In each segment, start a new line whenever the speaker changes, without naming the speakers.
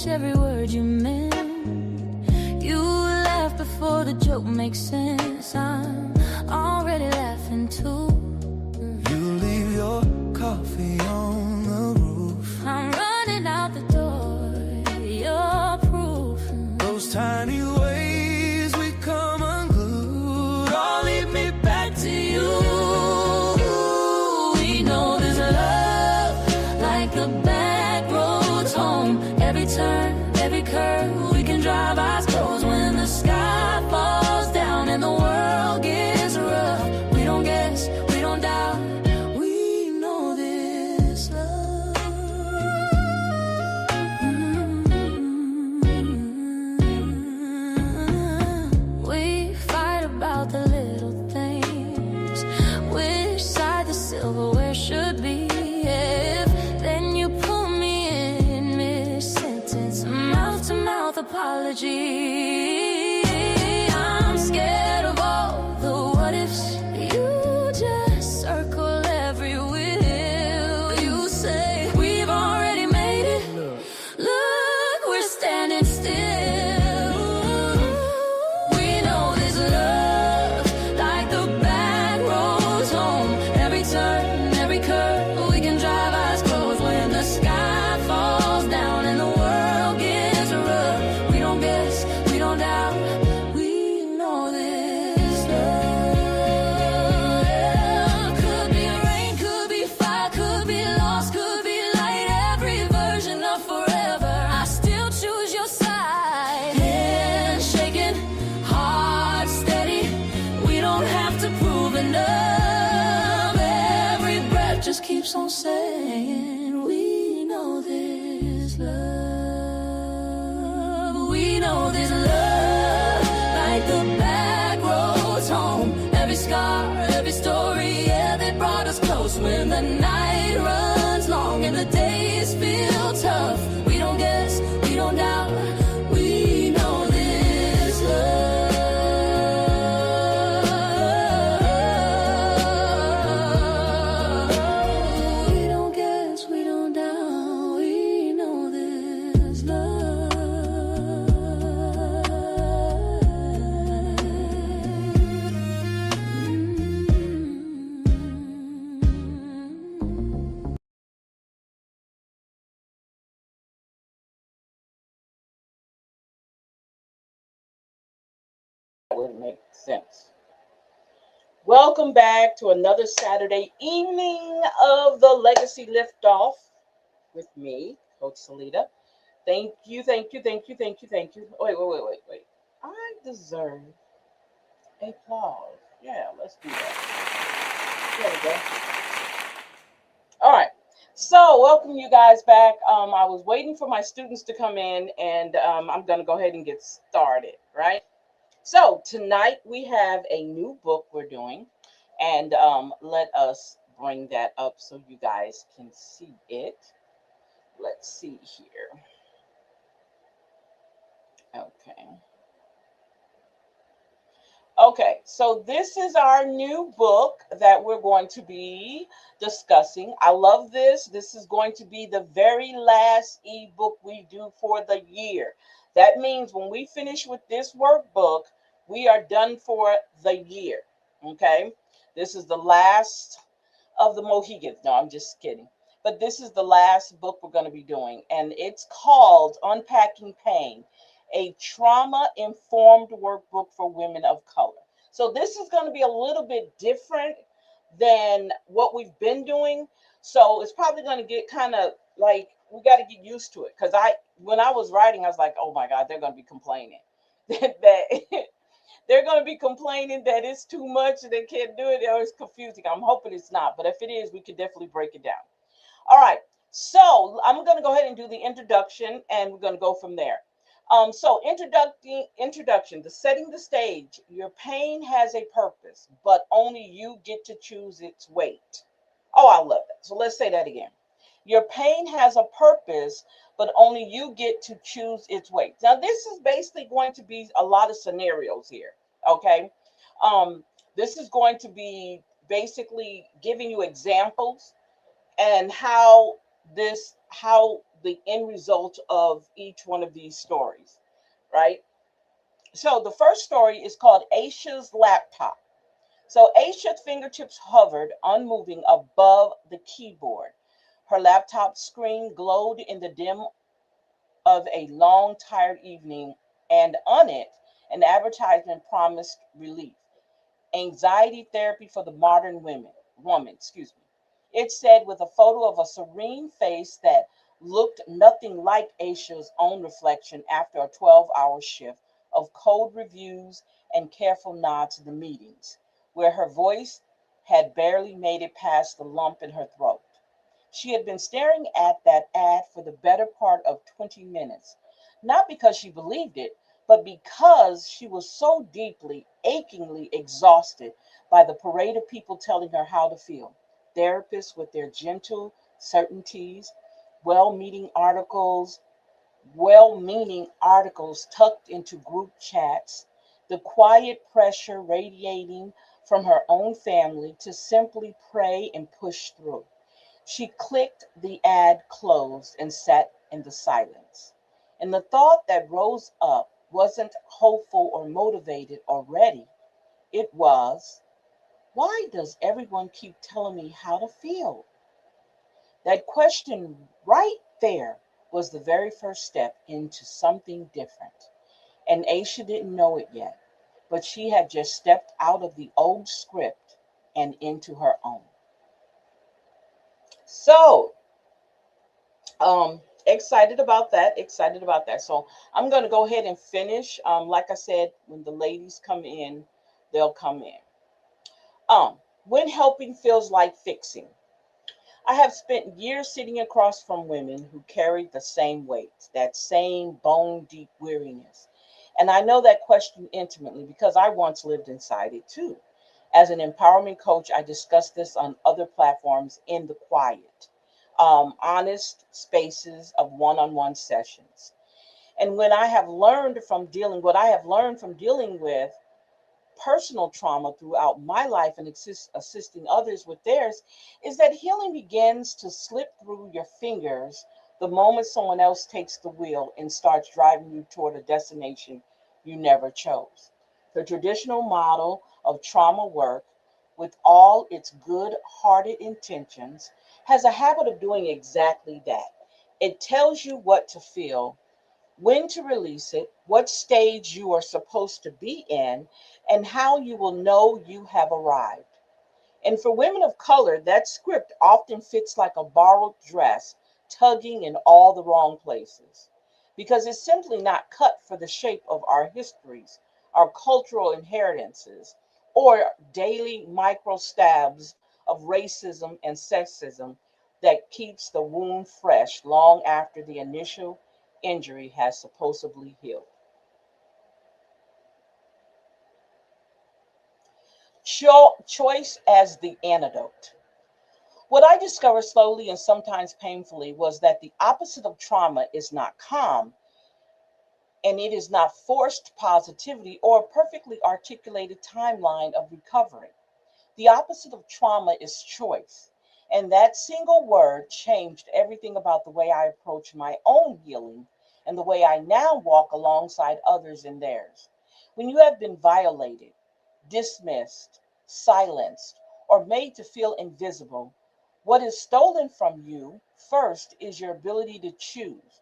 much every word you meant. You laugh before the joke makes sense. I'm already laughing too.
You leave your coffee on the roof.
I'm running out the door. You're proof.
Those tiny ways we come unglued all lead me back to you.
We know there's love like the back roads home. Every turn, every curve, we can drive eyes closed when the sky falls down and the world gets rough. We don't guess, we don't doubt. We know this love. We fight about the little things. Which side the silverware should be. If then you pull me in mid-sentence, mouth-to-mouth apology. I'm scared of all the what ifs. You just circle every wheel. You say we've already made it. Look, we're standing still. We know this love like the back roads home. Every turn, every curve, we can drive eyes closed when the sky falls down and the world gets rough. We don't guess, we don't doubt. We know this love. Could be rain, could be fire, could be lost, could be light. Every version of forever, I still choose your side. Hands shaking, heart steady. We don't have to prove enough. Every breath just keeps on saying, we know this love. We know this love like the back roads home. Every scar, every story, yeah, they brought us close when the night runs long and the days feel tough. We don't guess, we don't doubt. We know this love. We don't guess, we don't doubt. We know this love.
That would make sense. Welcome back to another Saturday evening of the Legacy Liftoff with me, Coach Salida. Thank you, thank you, thank you, thank you, thank you. Wait. I deserve applause. Yeah, let's do that. There we go. All right. So, welcome you guys back. I was waiting for my students to come in, and I'm going to go ahead and get started, right? So, tonight we have a new book we're doing, and let us bring that up so you guys can see it. Let's see here. Okay, so this is our new book that we're going to be discussing. I love this. This is going to be the very last ebook we do for the year. That means when we finish with this workbook, we are done for the year. Okay, this is the last of the Mohegans. No, I'm just kidding. But this is the last book we're going to be doing, and it's called Unpacking Pain, a trauma-informed workbook for women of color. So this is going to be a little bit different than what we've been doing. So it's probably going to get kind of like, we got to get used to it. Because when I was writing, I was like, oh my God, they're going to be complaining that they're going to be complaining that it's too much and they can't do it, or it's confusing. I'm hoping it's not, but if it is, we could definitely break it down. All right, so I'm going to go ahead and do the introduction, and we're going to go from there. So introduction, the setting the stage. Your pain has a purpose, but only you get to choose its weight. Oh, I love that. So let's say that again. Your pain has a purpose, but only you get to choose its weight. Now, this is basically going to be a lot of scenarios here, okay? This is going to be basically giving you examples and how how the end result of each one of these stories, right? So the first story is called Aisha's laptop. So Aisha's fingertips hovered, unmoving above the keyboard. Her laptop screen glowed in the dim of a long, tired evening, and on it, an advertisement promised relief. Anxiety therapy for the modern woman, excuse me. It said with a photo of a serene face that looked nothing like Aisha's own reflection after a 12-hour shift of code reviews and careful nods to the meetings, where her voice had barely made it past the lump in her throat. She had been staring at that ad for the better part of 20 minutes, not because she believed it, but because she was so deeply, achingly exhausted by the parade of people telling her how to feel. Therapists with their gentle certainties, well-meaning articles, well-meaning articles tucked into group chats, the quiet pressure radiating from her own family to simply pray and push through. She clicked the ad closed and sat in the silence. And the thought that rose up wasn't hopeful or motivated or ready. It was, why does everyone keep telling me how to feel? That question right there was the very first step into something different. And Aisha didn't know it yet, but she had just stepped out of the old script and into her own. So, excited about that, excited about that. So I'm going to go ahead and finish. Like I said, when the ladies come in, they'll come in. When helping feels like fixing. I have spent years sitting across from women who carried the same weight, that same bone deep weariness. And I know that question intimately because I once lived inside it too. As an empowerment coach, I discuss this on other platforms in the quiet, honest spaces of one on one sessions. And when I have learned from dealing, what I have learned from dealing with personal trauma throughout my life and assisting others with theirs is that healing begins to slip through your fingers the moment someone else takes the wheel and starts driving you toward a destination you never chose. The traditional model of trauma work, with all its good hearted intentions, has a habit of doing exactly that. It tells you what to feel, when to release it, what stage you are supposed to be in, and how you will know you have arrived. And for women of color, that script often fits like a borrowed dress, tugging in all the wrong places, because it's simply not cut for the shape of our histories, our cultural inheritances, or daily micro stabs of racism and sexism that keeps the wound fresh long after the initial injury has supposedly healed. Choice as the antidote. What I discovered slowly and sometimes painfully was that the opposite of trauma is not calm, and it is not forced positivity or a perfectly articulated timeline of recovery. The opposite of trauma is choice. And that single word changed everything about the way I approach my own healing and the way I now walk alongside others in theirs. When you have been violated, dismissed, silenced, or made to feel invisible, what is stolen from you first is your ability to choose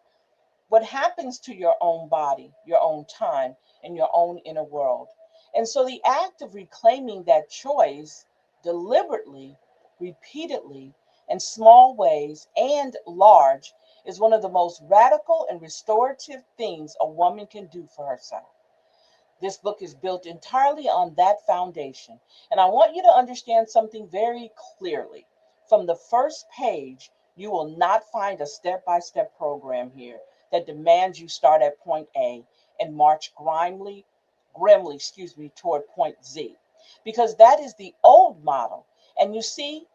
what happens to your own body, your own time, and your own inner world. And so the act of reclaiming that choice deliberately, repeatedly, in small ways and large is one of the most radical and restorative things a woman can do for herself. This book is built entirely on that foundation. And I want you to understand something very clearly. From the first page, you will not find a step by step program here that demands you start at point A and march grimly, toward point Z. Because that is the old model. And you see,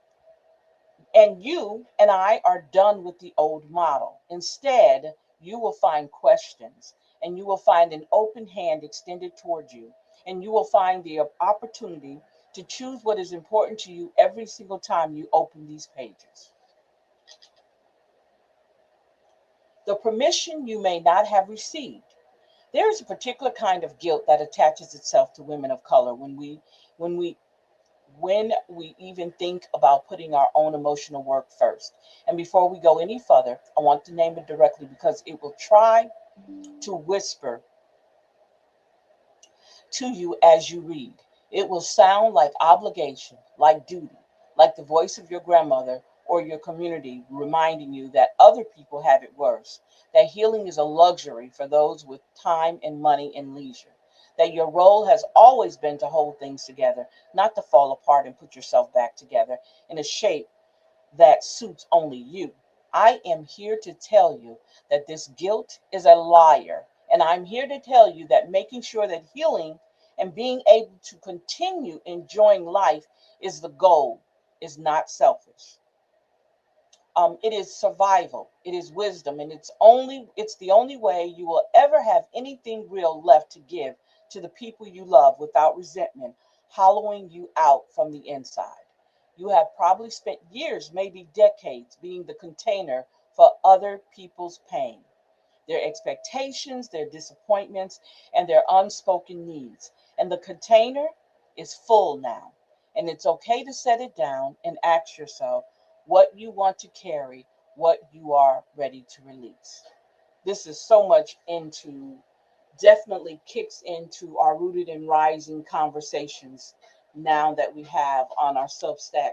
and you and I are done with the old model. Instead, you will find questions and you will find an open hand extended toward you. And you will find the opportunity to choose what is important to you every single time you open these pages. the permission you may not have received. There is a particular kind of guilt that attaches itself to women of color when we when we even think about putting our own emotional work first. And before we go any further, I want to name it directly because it will try to whisper to you as you read. It will sound like obligation, like duty, like the voice of your grandmother or your community reminding you that other people have it worse, that healing is a luxury for those with time and money and leisure, that your role has always been to hold things together, not to fall apart and put yourself back together in a shape that suits only you. I am here to tell you that this guilt is a liar. And I'm here to tell you that making sure that healing and being able to continue enjoying life is the goal, is not selfish. It is survival, it is wisdom, and it's the only way you will ever have anything real left to give to the people you love without resentment hollowing you out from the inside. You have probably spent years, maybe decades, being the container for other people's pain, their expectations, their disappointments, and their unspoken needs. And the container is full now. And it's okay to set it down and ask yourself what you want to carry, what you are ready to release. This is so much into, definitely kicks into our Rooted and Rising conversations now that we have on our Substack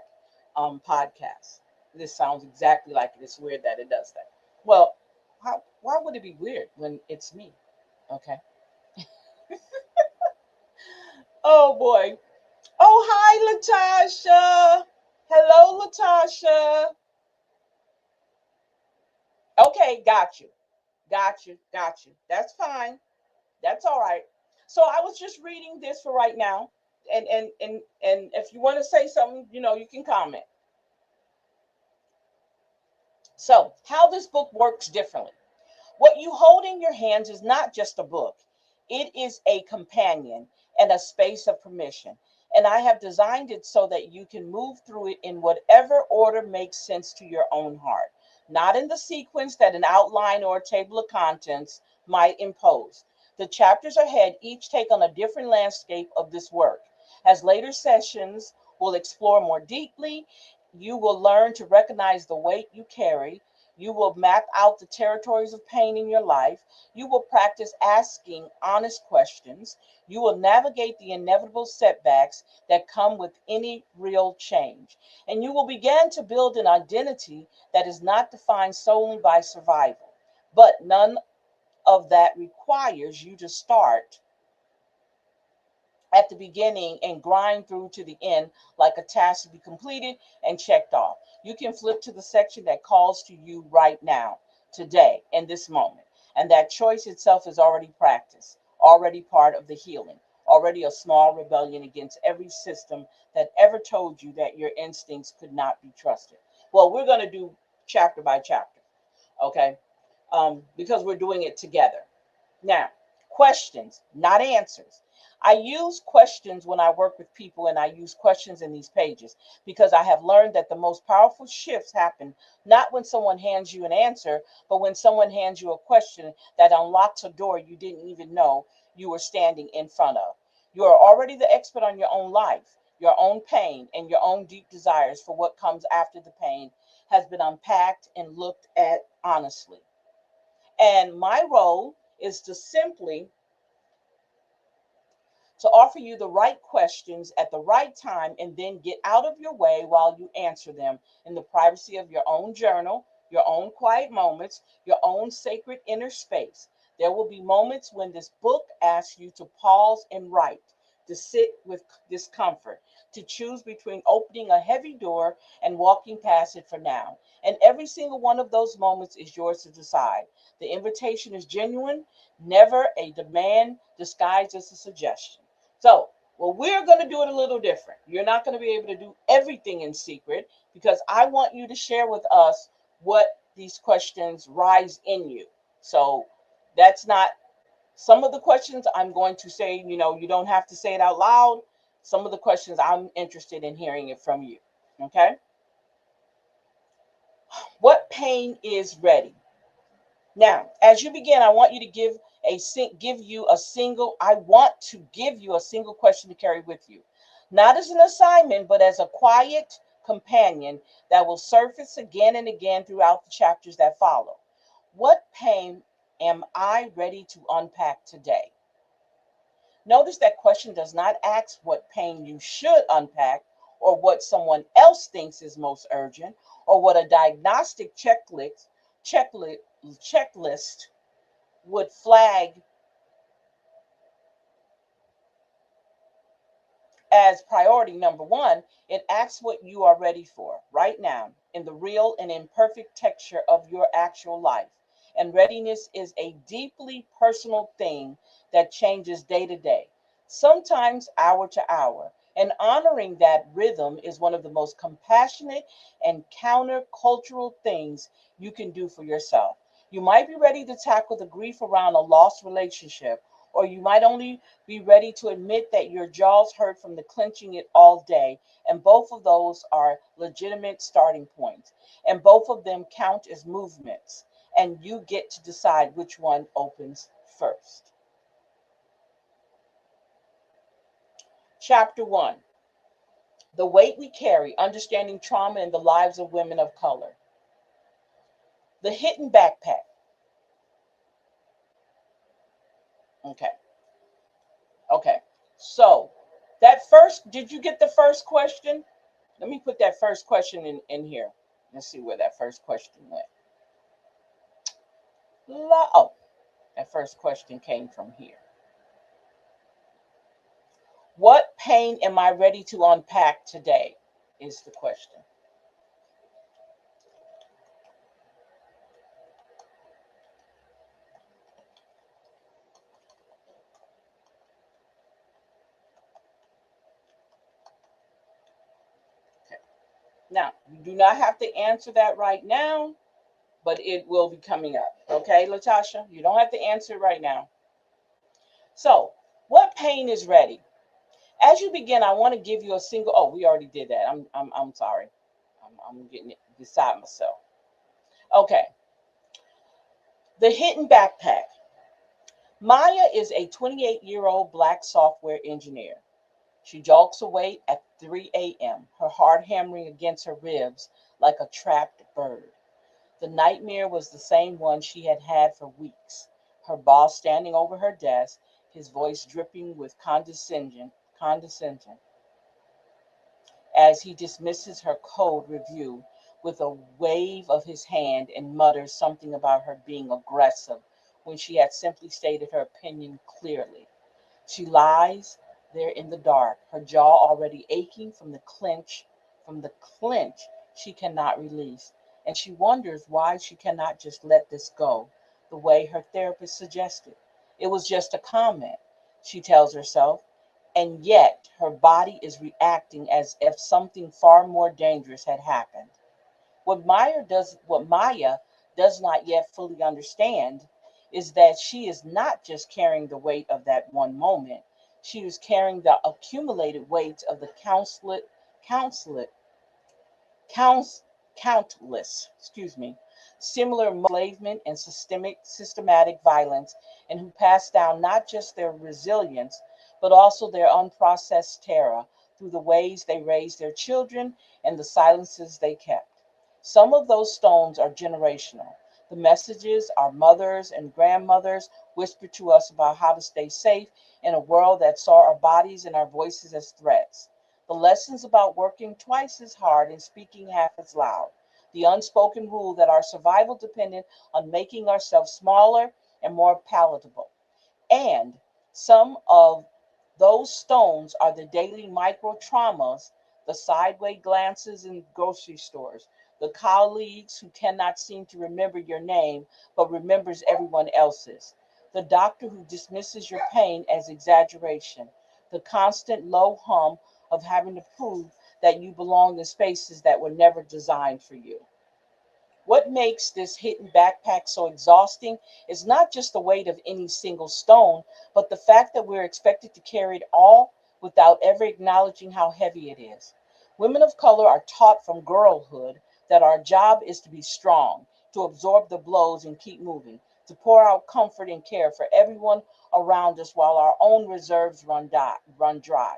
podcast. This sounds exactly like it. It's weird that it does that. Well, why would it be weird when it's me? Okay. Oh boy. Oh, hi, Latasha. Hello, Latasha. Okay, got you. Got you. Got you. That's fine. That's all right. So I was just reading this for right now. And if you want to say something, you can comment. So, how this book works differently. What you hold in your hands is not just a book, it is a companion and a space of permission. And I have designed it so that you can move through it in whatever order makes sense to your own heart, not in the sequence that an outline or a table of contents might impose. The chapters ahead each take on a different landscape of this work. As later sessions will explore more deeply, you will learn to recognize the weight you carry. You will map out the territories of pain in your life. You will practice asking honest questions. You will navigate the inevitable setbacks that come with any real change. And you will begin to build an identity that is not defined solely by survival. But none of that requires you to start at the beginning and grind through to the end like a task to be completed and checked off. You can flip to the section that calls to you right now, today, in this moment. And that choice itself is already practiced, already part of the healing, already a small rebellion against every system that ever told you that your instincts could not be trusted. Well, we're going to do chapter by chapter, okay? Because we're doing it together. Now, questions, not answers. I use questions when I work with people, and I use questions in these pages because I have learned that the most powerful shifts happen not when someone hands you an answer, but when someone hands you a question that unlocks a door you didn't even know you were standing in front of. You are already the expert on your own life, your own pain, and your own deep desires for what comes after the pain has been unpacked and looked at honestly. And my role is to offer you the right questions at the right time and then get out of your way while you answer them in the privacy of your own journal, your own quiet moments, your own sacred inner space. There will be moments when this book asks you to pause and write, to sit with discomfort, to choose between opening a heavy door and walking past it for now. And every single one of those moments is yours to decide. The invitation is genuine, never a demand disguised as a suggestion. So, well, we're going to do it a little different. You're not going to be able to do everything in secret because I want you to share with us what these questions rise in you. So, that's not some of the questions I'm going to say, you don't have to say it out loud. Some of the questions I'm interested in hearing it from you. Okay? What pain is ready? Now, as you begin, I want you to I want to give you a single question to carry with you. Not as an assignment, but as a quiet companion that will surface again and again throughout the chapters that follow. What pain am I ready to unpack today? Notice that question does not ask what pain you should unpack, or what someone else thinks is most urgent, or what a diagnostic checklist, checklist would flag as priority number one. It asks what you are ready for right now in the real and imperfect texture of your actual life. And readiness is a deeply personal thing that changes day to day, sometimes hour to hour. And honoring that rhythm is one of the most compassionate and countercultural things you can do for yourself. You might be ready to tackle the grief around a lost relationship, or you might only be ready to admit that your jaws hurt from the clenching it all day. And both of those are legitimate starting points. And both of them count as movements. And you get to decide which one opens first. Chapter 1: The Weight We Carry, Understanding Trauma in the Lives of Women of Color. The Hidden Backpack. Okay. Okay. So, that first, did you get the first question? Let me put that first question in here. Let's see where that first question went. Oh, that first question came from here. What pain am I ready to unpack today? Is the question. Okay. Now, you do not have to answer that right now, but it will be coming up. Okay, Latasha? You don't have to answer it right now. So, what pain is ready? As you begin, I want to give you a single. Oh, we already did that. I'm sorry. I'm getting it beside myself. Okay. The Hidden Backpack. Maya is a 28-year-old Black software engineer. She jogs awake at 3 a.m., her heart hammering against her ribs like a trapped bird. The nightmare was the same one she had had for weeks. Her boss standing over her desk, his voice dripping with condescension as he dismisses her code review with a wave of his hand and mutters something about her being aggressive when she had simply stated her opinion clearly. She lies there in the dark, her jaw already aching from the clench she cannot release, and she wonders why she cannot just let this go, the way her therapist suggested. It was just a comment, she tells herself, and yet her body is reacting as if something far more dangerous had happened. What Maya does not yet fully understand is that she is not just carrying the weight of that one moment. She is carrying the accumulated weight of the countless, counts, similar enslavement and systematic violence, and who pass down not just their resilience, but also their unprocessed terror through the ways they raised their children and the silences they kept. Some of those stones are generational. The messages our mothers and grandmothers whispered to us about how to stay safe in a world that saw our bodies and our voices as threats. The lessons about working twice as hard and speaking half as loud. The unspoken rule that our survival depended on making ourselves smaller and more palatable. And some of those stones are the daily micro traumas, the sideways glances in grocery stores, the colleagues who cannot seem to remember your name but remembers everyone else's, the doctor who dismisses your pain as exaggeration, the constant low hum of having to prove that you belong in spaces that were never designed for you. What makes this hidden backpack so exhausting is not just the weight of any single stone, but the fact that we're expected to carry it all without ever acknowledging how heavy it is. Women of color are taught from girlhood that our job is to be strong, to absorb the blows and keep moving. to pour out comfort and care for everyone around us while our own reserves run dry.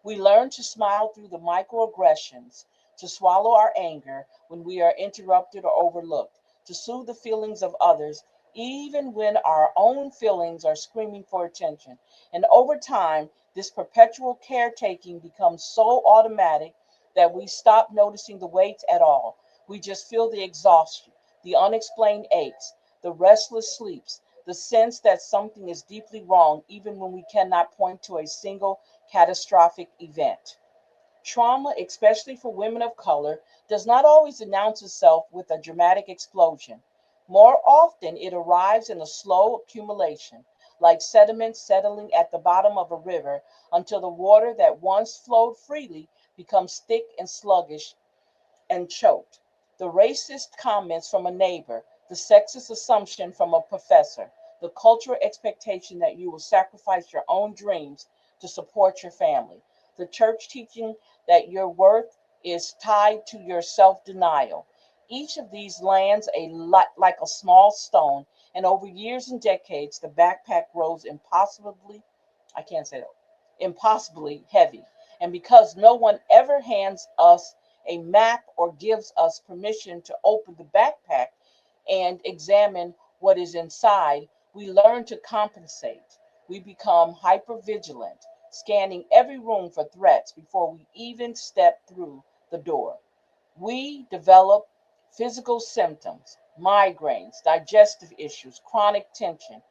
We learn to smile through the microaggressions, to swallow our anger when we are interrupted or overlooked, to soothe the feelings of others, even when our own feelings are screaming for attention. And over time, this perpetual caretaking becomes so automatic that we stop noticing the weight at all. We just feel the exhaustion, the unexplained aches, the restless sleeps, the sense that something is deeply wrong, even when we cannot point to a single catastrophic event. Trauma, especially for women of color, does not always announce itself with a dramatic explosion. More often, it arrives in a slow accumulation, like sediment settling at the bottom of a river until the water that once flowed freely becomes thick and sluggish and choked. The racist comments from a neighbor, the sexist assumption from a professor, the cultural expectation that you will sacrifice your own dreams to support your family, the church teaching that your worth is tied to your self denial. Each of these lands a lot like a small stone, and over years and decades, the backpack grows impossibly, I can't say that, impossibly heavy. And because no one ever hands us a map or gives us permission to open the backpack and examine what is inside, we learn to compensate. We become hyper vigilant, scanning every room for threats before we even step through the door. We develop physical symptoms, migraines, digestive issues, chronic tension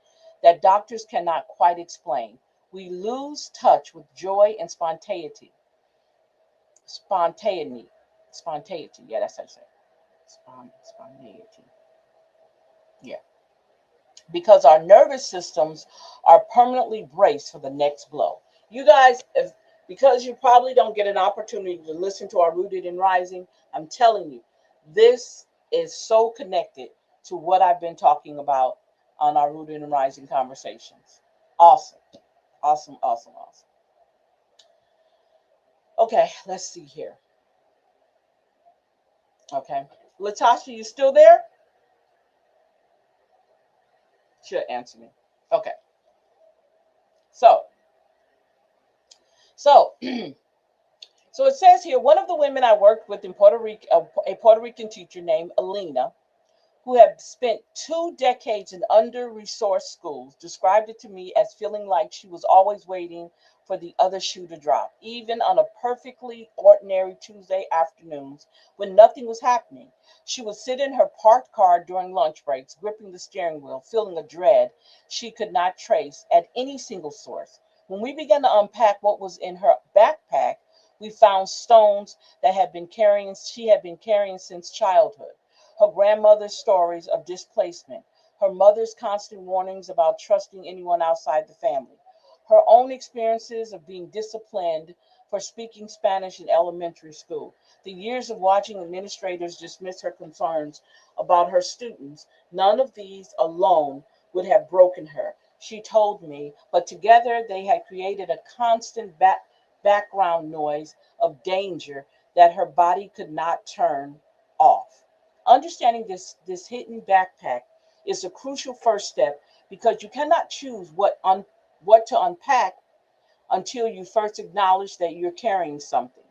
that doctors cannot quite explain. We lose touch with joy and spontaneity, spontaneity. Yeah, that's how you say it. Spontaneity. Yeah, because our nervous systems are permanently braced for the next blow. You guys, if because you probably don't get an opportunity to listen to our Rooted and Rising, I'm telling you, this is so connected to what I've been talking about on our Rooted and Rising conversations. Awesome, awesome, awesome, awesome. Okay, let's see here. Okay, Latasha, you still there? Should answer me. Okay, so so so it says here, one of the women I worked with in Puerto Rico, a Puerto Rican teacher named Alina, who had spent 2 decades in under-resourced schools, described it to me as feeling like she was always waiting for the other shoe to drop, even on a perfectly ordinary Tuesday afternoons when nothing was happening. She would sit in her parked car during lunch breaks, gripping the steering wheel, feeling a dread she could not trace at any single source. When we began to unpack what was in her backpack, we found stones that she had been carrying since childhood, her grandmother's stories of displacement, her mother's constant warnings about trusting anyone outside the family, her own experiences of being disciplined for speaking Spanish in elementary school, the years of watching administrators dismiss her concerns about her students. None of these alone would have broken her, she told me, but together they had created a constant background noise of danger that her body could not turn off. Understanding this hidden backpack is a crucial first step because you cannot choose what to unpack until you first acknowledge that you're carrying something.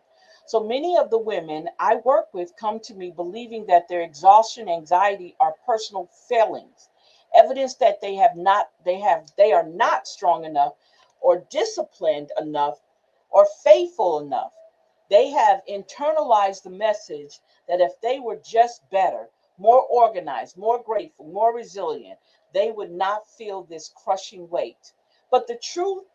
So many of the women I work with come to me believing that their exhaustion and anxiety are personal failings, evidence that they are not strong enough or disciplined enough or faithful enough. They have internalized the message that if they were just better, more organized, more grateful, more resilient, they would not feel this crushing weight. But the truth,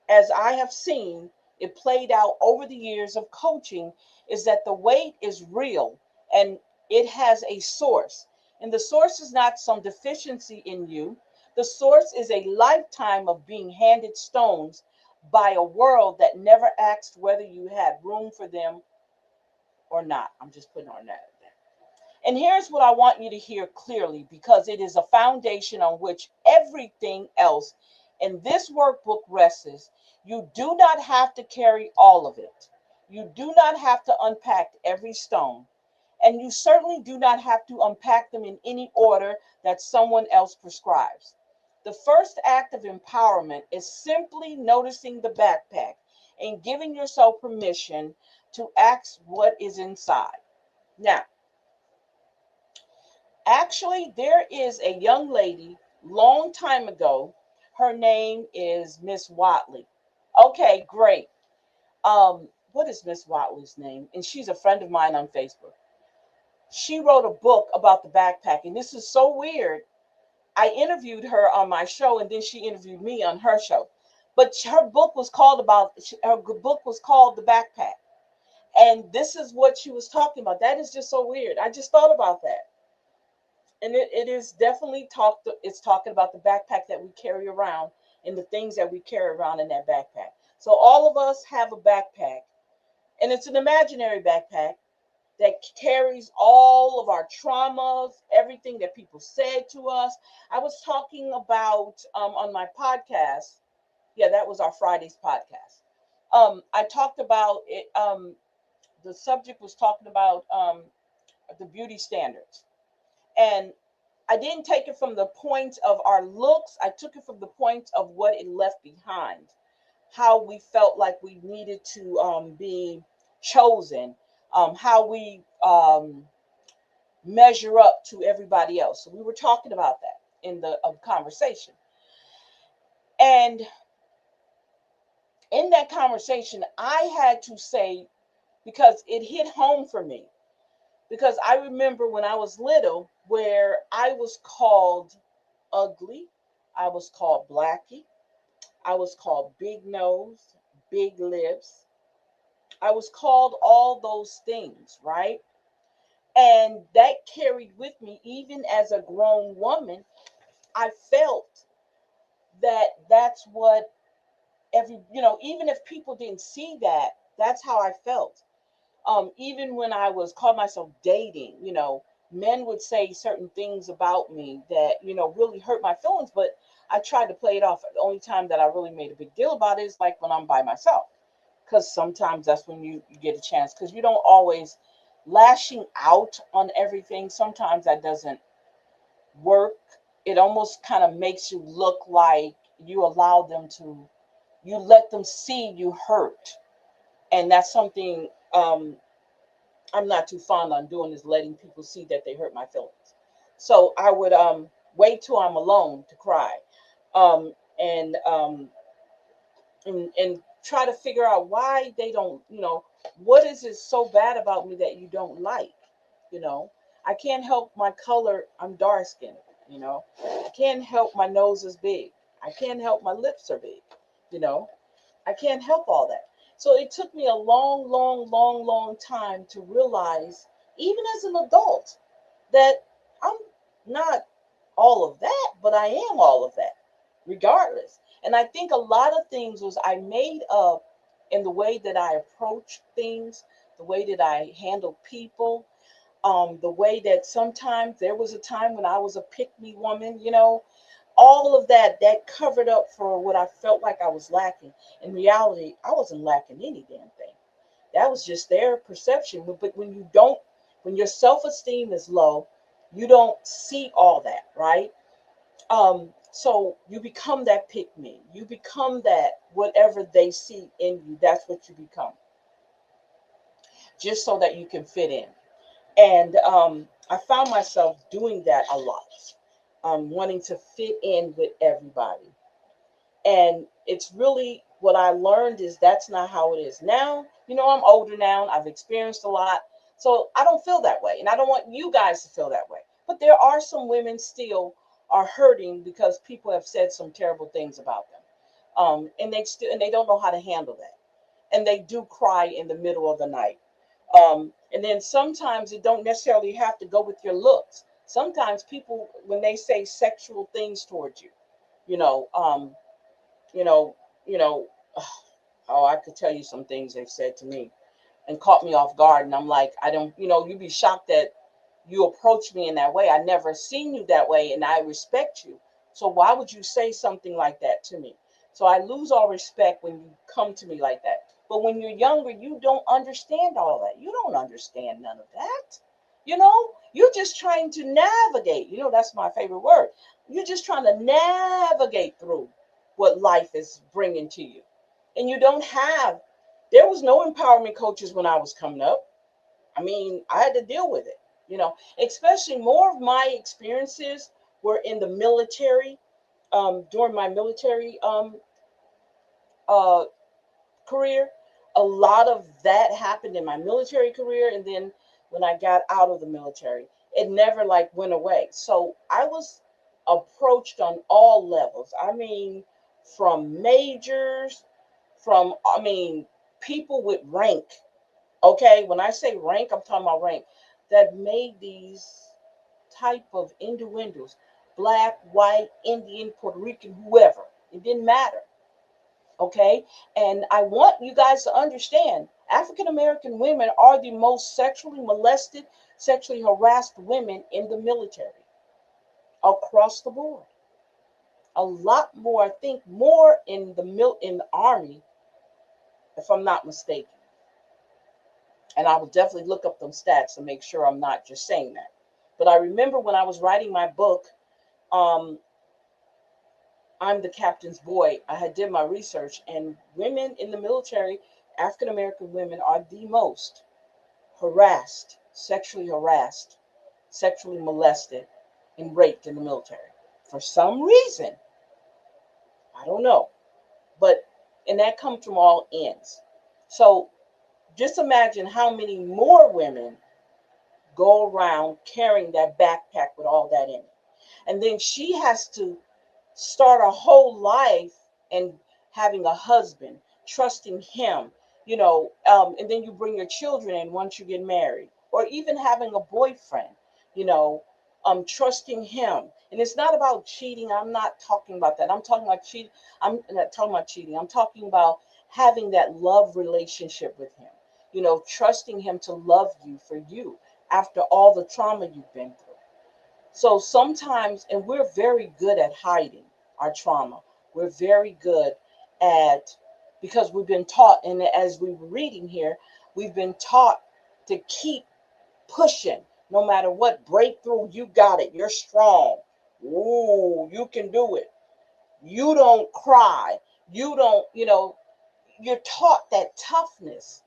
as I have seen it played out over the years of coaching, is that the weight is real and it has a source. And the source is not some deficiency in you, the source is a lifetime of being handed stones by a world that never asked whether you had room for them or not. I'm just putting on that. And here's what I want you to hear clearly because it is a foundation on which everything else in this workbook rests. You do not have to carry all of it. You do not have to unpack every stone. And you certainly do not have to unpack them in any order that someone else prescribes. The first act of empowerment is simply noticing the backpack and giving yourself permission to ask what is inside. Now, actually, there is a young lady long time ago. Her name is Miss Watley. Okay, great. What is Miss Watley's name? And she's a friend of mine on Facebook. She wrote a book about the backpack, and this is so weird. I interviewed her on my show, and then she interviewed me on her show. But her book was called The Backpack, and this is what she was talking about. That is just so weird. I just thought about that, and it is definitely talked. It's talking about the backpack that we carry around and the things that we carry around in that backpack. So all of us have a backpack, and it's an imaginary backpack that carries all of our traumas, everything that people said to us. I was talking about on my podcast. Yeah, that was our Friday's podcast. I talked about it. The subject was talking about the beauty standards. And I didn't take it from the point of our looks, I took it from the point of what it left behind, how we felt like we needed to be chosen, how we measure up to everybody else. So we were talking about that in the conversation. And in that conversation, I had to say, because it hit home for me, because I remember when I was little, where I was called ugly, I was called blackie, I was called big nose, big lips. I was called all those things, right? And that carried with me, even as a grown woman. I felt that that's what even if people didn't see that, that's how I felt. Even when I was called myself dating, men would say certain things about me that, really hurt my feelings, but I tried to play it off. The only time that I really made a big deal about it is like when I'm by myself, because sometimes that's when you get a chance, because you don't always lashing out on everything. Sometimes that doesn't work. It almost kind of makes you look like you let them see you hurt. And that's something I'm not too fond on doing, is letting people see that they hurt my feelings. So I would wait till I'm alone to cry, um, and, um, and try to figure out why they don't. What is it so bad about me that you don't like? You know, I can't help my color. I'm dark skinned. I can't help my nose is big. I can't help my lips are big. You know, I can't help all that. So it took me a long, long, long, long time to realize, even as an adult, that I'm not all of that, but I am all of that, regardless. And I think a lot of things was I made up in the way that I approach things, the way that I handle people, the way that sometimes there was a time when I was a pick me woman, all of that covered up for what I felt like I was lacking. In reality, I wasn't lacking any damn thing. That was just their perception. But when your self-esteem is low, you don't see all that, right? So you become that pick me. You become that whatever they see in you. That's what you become, just so that you can fit in. And I found myself doing that a lot, wanting to fit in with everybody. And it's really what I learned is that's not how it is now. I'm older now. I've experienced a lot. So I don't feel that way. And I don't want you guys to feel that way. But there are some women still are hurting because people have said some terrible things about them. And they don't know how to handle that. And they do cry in the middle of the night. And then sometimes it don't necessarily have to go with your looks. Sometimes people, when they say sexual things towards you, you know, um, you know, you know, oh, I could tell you some things they've said to me and caught me off guard. And I'm like, I don't, you'd be shocked that you approach me in that way. I never seen you that way, and I respect you. So why would you say something like that to me? So I lose all respect when you come to me like that. But when you're younger, you don't understand all that. You don't understand none of that. You're just trying to navigate. That's my favorite word. You're just trying to navigate through what life is bringing to you. And there was no empowerment coaches when I was coming up. I mean, I had to deal with it, especially more of my experiences were in the military, during my military uh, career. A lot of that happened in my military career. And then when I got out of the military, it never like went away. So I was approached on all levels. I mean, from majors, people with rank. Okay, when I say rank, I'm talking about rank that made these type of innuendos, black, white, Indian, Puerto Rican, whoever. It didn't matter. Okay, and I want you guys to understand African American women are the most sexually molested, sexually harassed women in the military across the board. A lot more, I think, more in the army, if I'm not mistaken. And I will definitely look up them stats to make sure I'm not just saying that. But I remember when I was writing my book, um, I'm the captain's boy. I had did my research, and women in the military, African American women, are the most harassed, sexually molested, and raped in the military. For some reason, I don't know, but and that comes from all ends. So just imagine how many more women go around carrying that backpack with all that in it. And then she has to start a whole life and having a husband, trusting him, and then you bring your children in once you get married, or even having a boyfriend, you know, trusting him. And it's not about cheating. I'm not talking about that. I'm talking about cheating. I'm not talking about cheating. I'm talking about having that love relationship with him, trusting him to love you for you after all the trauma you've been through. So sometimes, and we're very good at hiding our trauma. We're very good at, because we've been taught, and as we were reading here, we've been taught to keep pushing. No matter what breakthrough, you got it. You're strong. Ooh, you can do it. You don't cry. You don't, you're taught that toughness.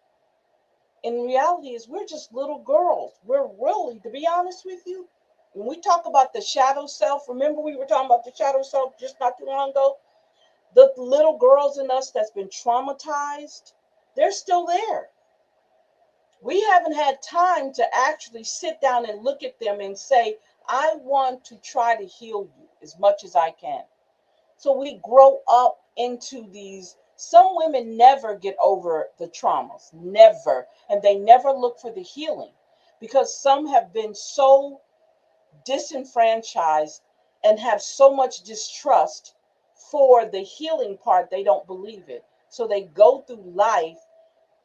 In reality is we're just little girls. We're really, to be honest with you, when we talk about the shadow self, remember we were talking about the shadow self just not too long ago? The little girls in us that's been traumatized, they're still there. We haven't had time to actually sit down and look at them and say, I want to try to heal you as much as I can. So we grow up into these. Some women never get over the traumas, never. And they never look for the healing because some have been so disenfranchised and have so much distrust for the healing part, they don't believe it. So they go through life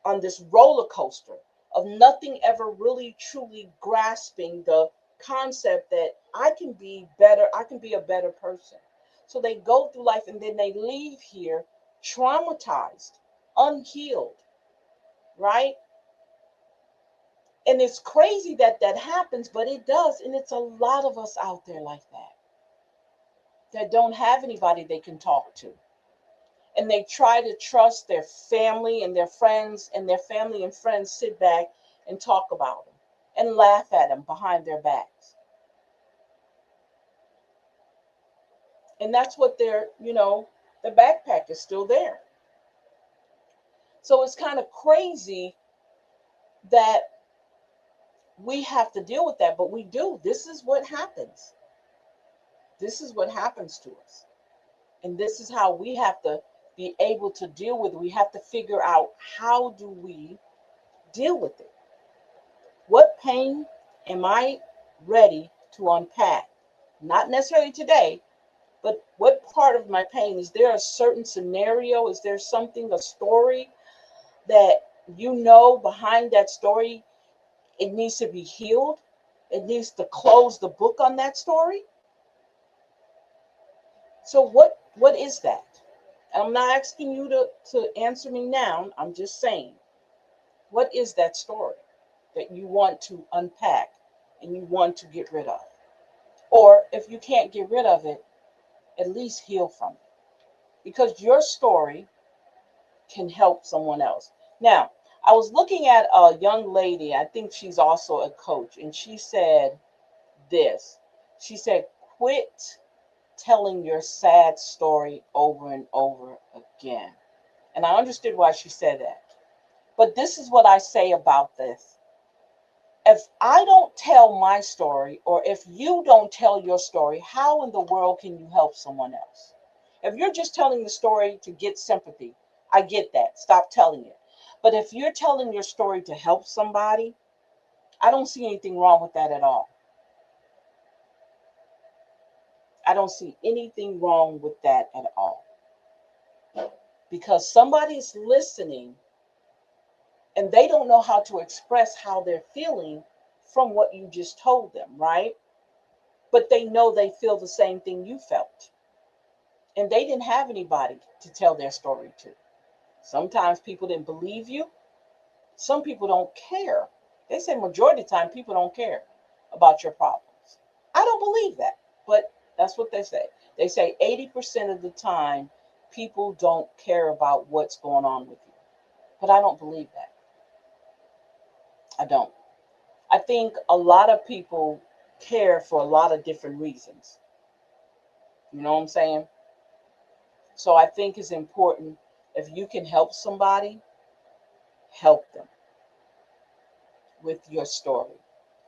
on this roller coaster of nothing ever really truly grasping the concept that I can be better, I can be a better person. So they go through life and then they leave here traumatized, unhealed, right? And it's crazy that that happens, but it does. And it's a lot of us out there like that don't have anybody they can talk to. And they try to trust their family and their friends, and their family and friends sit back and talk about them and laugh at them behind their backs. And that's what the backpack is still there. So it's kind of crazy that we have to deal with that, but we do. This is what happens. This is what happens to us. And this is how we have to be able to deal with it. We have to figure out, how do we deal with it? What pain am I ready to unpack? Not necessarily today, but what part of my pain? Is there a certain scenario? Is there something, a story that behind that story, it needs to be healed? It needs to close the book on that story? So what is that? I'm not asking you to answer me now. I'm just saying, what is that story that you want to unpack? and you want to get rid of. Or if you can't get rid of it, at least heal from it. Because your story can help someone else. Now, I was looking at a young lady, I think she's also a coach, and she said this. She said, quit telling your sad story over and over again. And I understood why she said that. But this is what I say about this. If I don't tell my story, or if you don't tell your story, how in the world can you help someone else? If you're just telling the story to get sympathy, I get that. Stop telling it. But if you're telling your story to help somebody, I don't see anything wrong with that at all. I don't see anything wrong with that at all. Because somebody's listening and they don't know how to express how they're feeling from what you just told them, right? But they know they feel the same thing you felt. And they didn't have anybody to tell their story to. Sometimes people didn't believe you. Some people don't care. They say majority of the time people don't care about your problems. I don't believe that, but that's what they say. They say 80% of the time people don't care about what's going on with you. But I don't believe that. I don't. I think a lot of people care for a lot of different reasons. You know what I'm saying? So I think it's important, if you can help somebody, help them with your story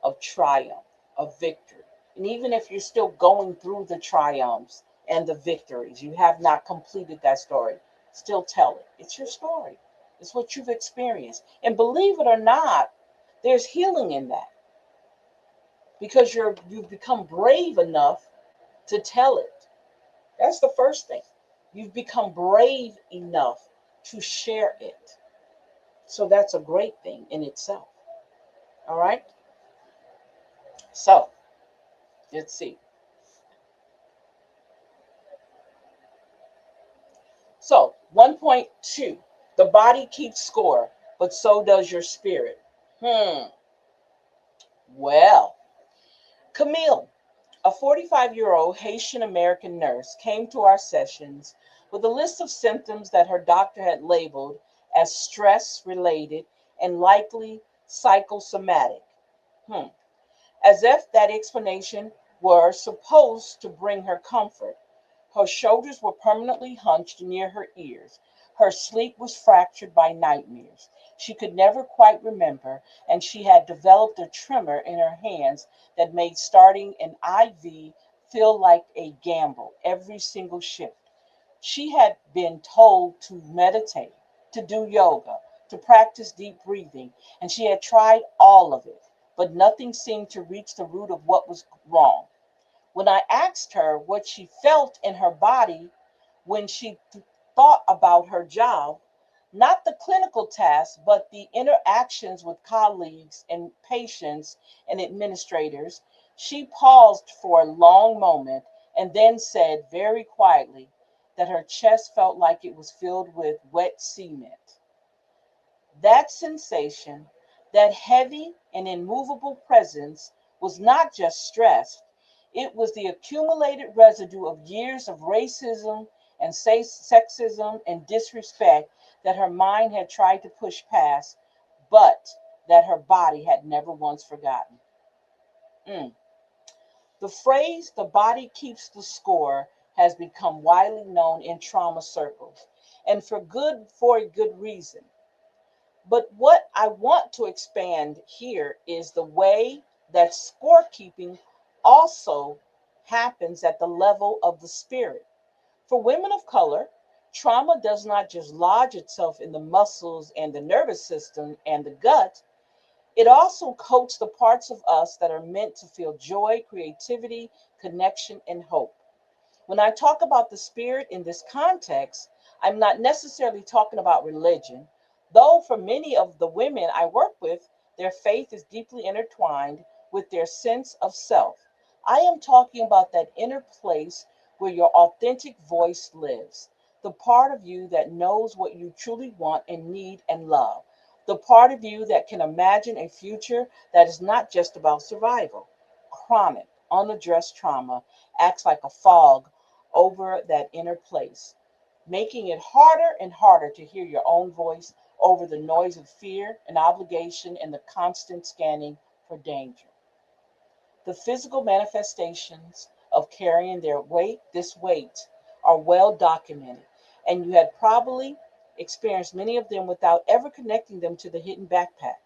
of triumph, of victory. And even if you're still going through the triumphs and the victories, you have not completed that story, still tell it. It's your story. It's what you've experienced. And believe it or not, there's healing in that, because you've become brave enough to tell it. That's the first thing. You've become brave enough to share it. So that's a great thing in itself. All right. So let's see. So 1.2, the body keeps score, but so does your spirit. Well, Camille, a 45-year-old Haitian American nurse, came to our sessions with a list of symptoms that her doctor had labeled as stress related and likely psychosomatic. Hmm. As if that explanation were supposed to bring her comfort. Her shoulders were permanently hunched near her ears. Her sleep was fractured by nightmares. She could never quite remember, and she had developed a tremor in her hands that made starting an IV feel like a gamble every single shift. She had been told to meditate, to do yoga, to practice deep breathing, and she had tried all of it, but nothing seemed to reach the root of what was wrong. When I asked her what she felt in her body when she thought about her job, not the clinical tasks, but the interactions with colleagues and patients and administrators, she paused for a long moment and then said very quietly that her chest felt like it was filled with wet cement. That sensation, that heavy and immovable presence, was not just stress, it was the accumulated residue of years of racism and sexism and disrespect that her mind had tried to push past, but that her body had never once forgotten. Mm. The phrase, the body keeps the score, has become widely known in trauma circles, and for a good reason. But what I want to expand here is the way that scorekeeping also happens at the level of the spirit. For women of color, trauma does not just lodge itself in the muscles and the nervous system and the gut, it also coats the parts of us that are meant to feel joy, creativity, connection, and hope. When I talk about the spirit in this context, I'm not necessarily talking about religion, though for many of the women I work with, their faith is deeply intertwined with their sense of self. I am talking about that inner place where your authentic voice lives, the part of you that knows what you truly want and need and love. The part of you that can imagine a future that is not just about survival. Chronic, unaddressed trauma acts like a fog over that inner place, making it harder and harder to hear your own voice over the noise of fear and obligation and the constant scanning for danger. The physical manifestations of carrying this weight, are well documented, and you had probably experienced many of them without ever connecting them to the hidden backpack.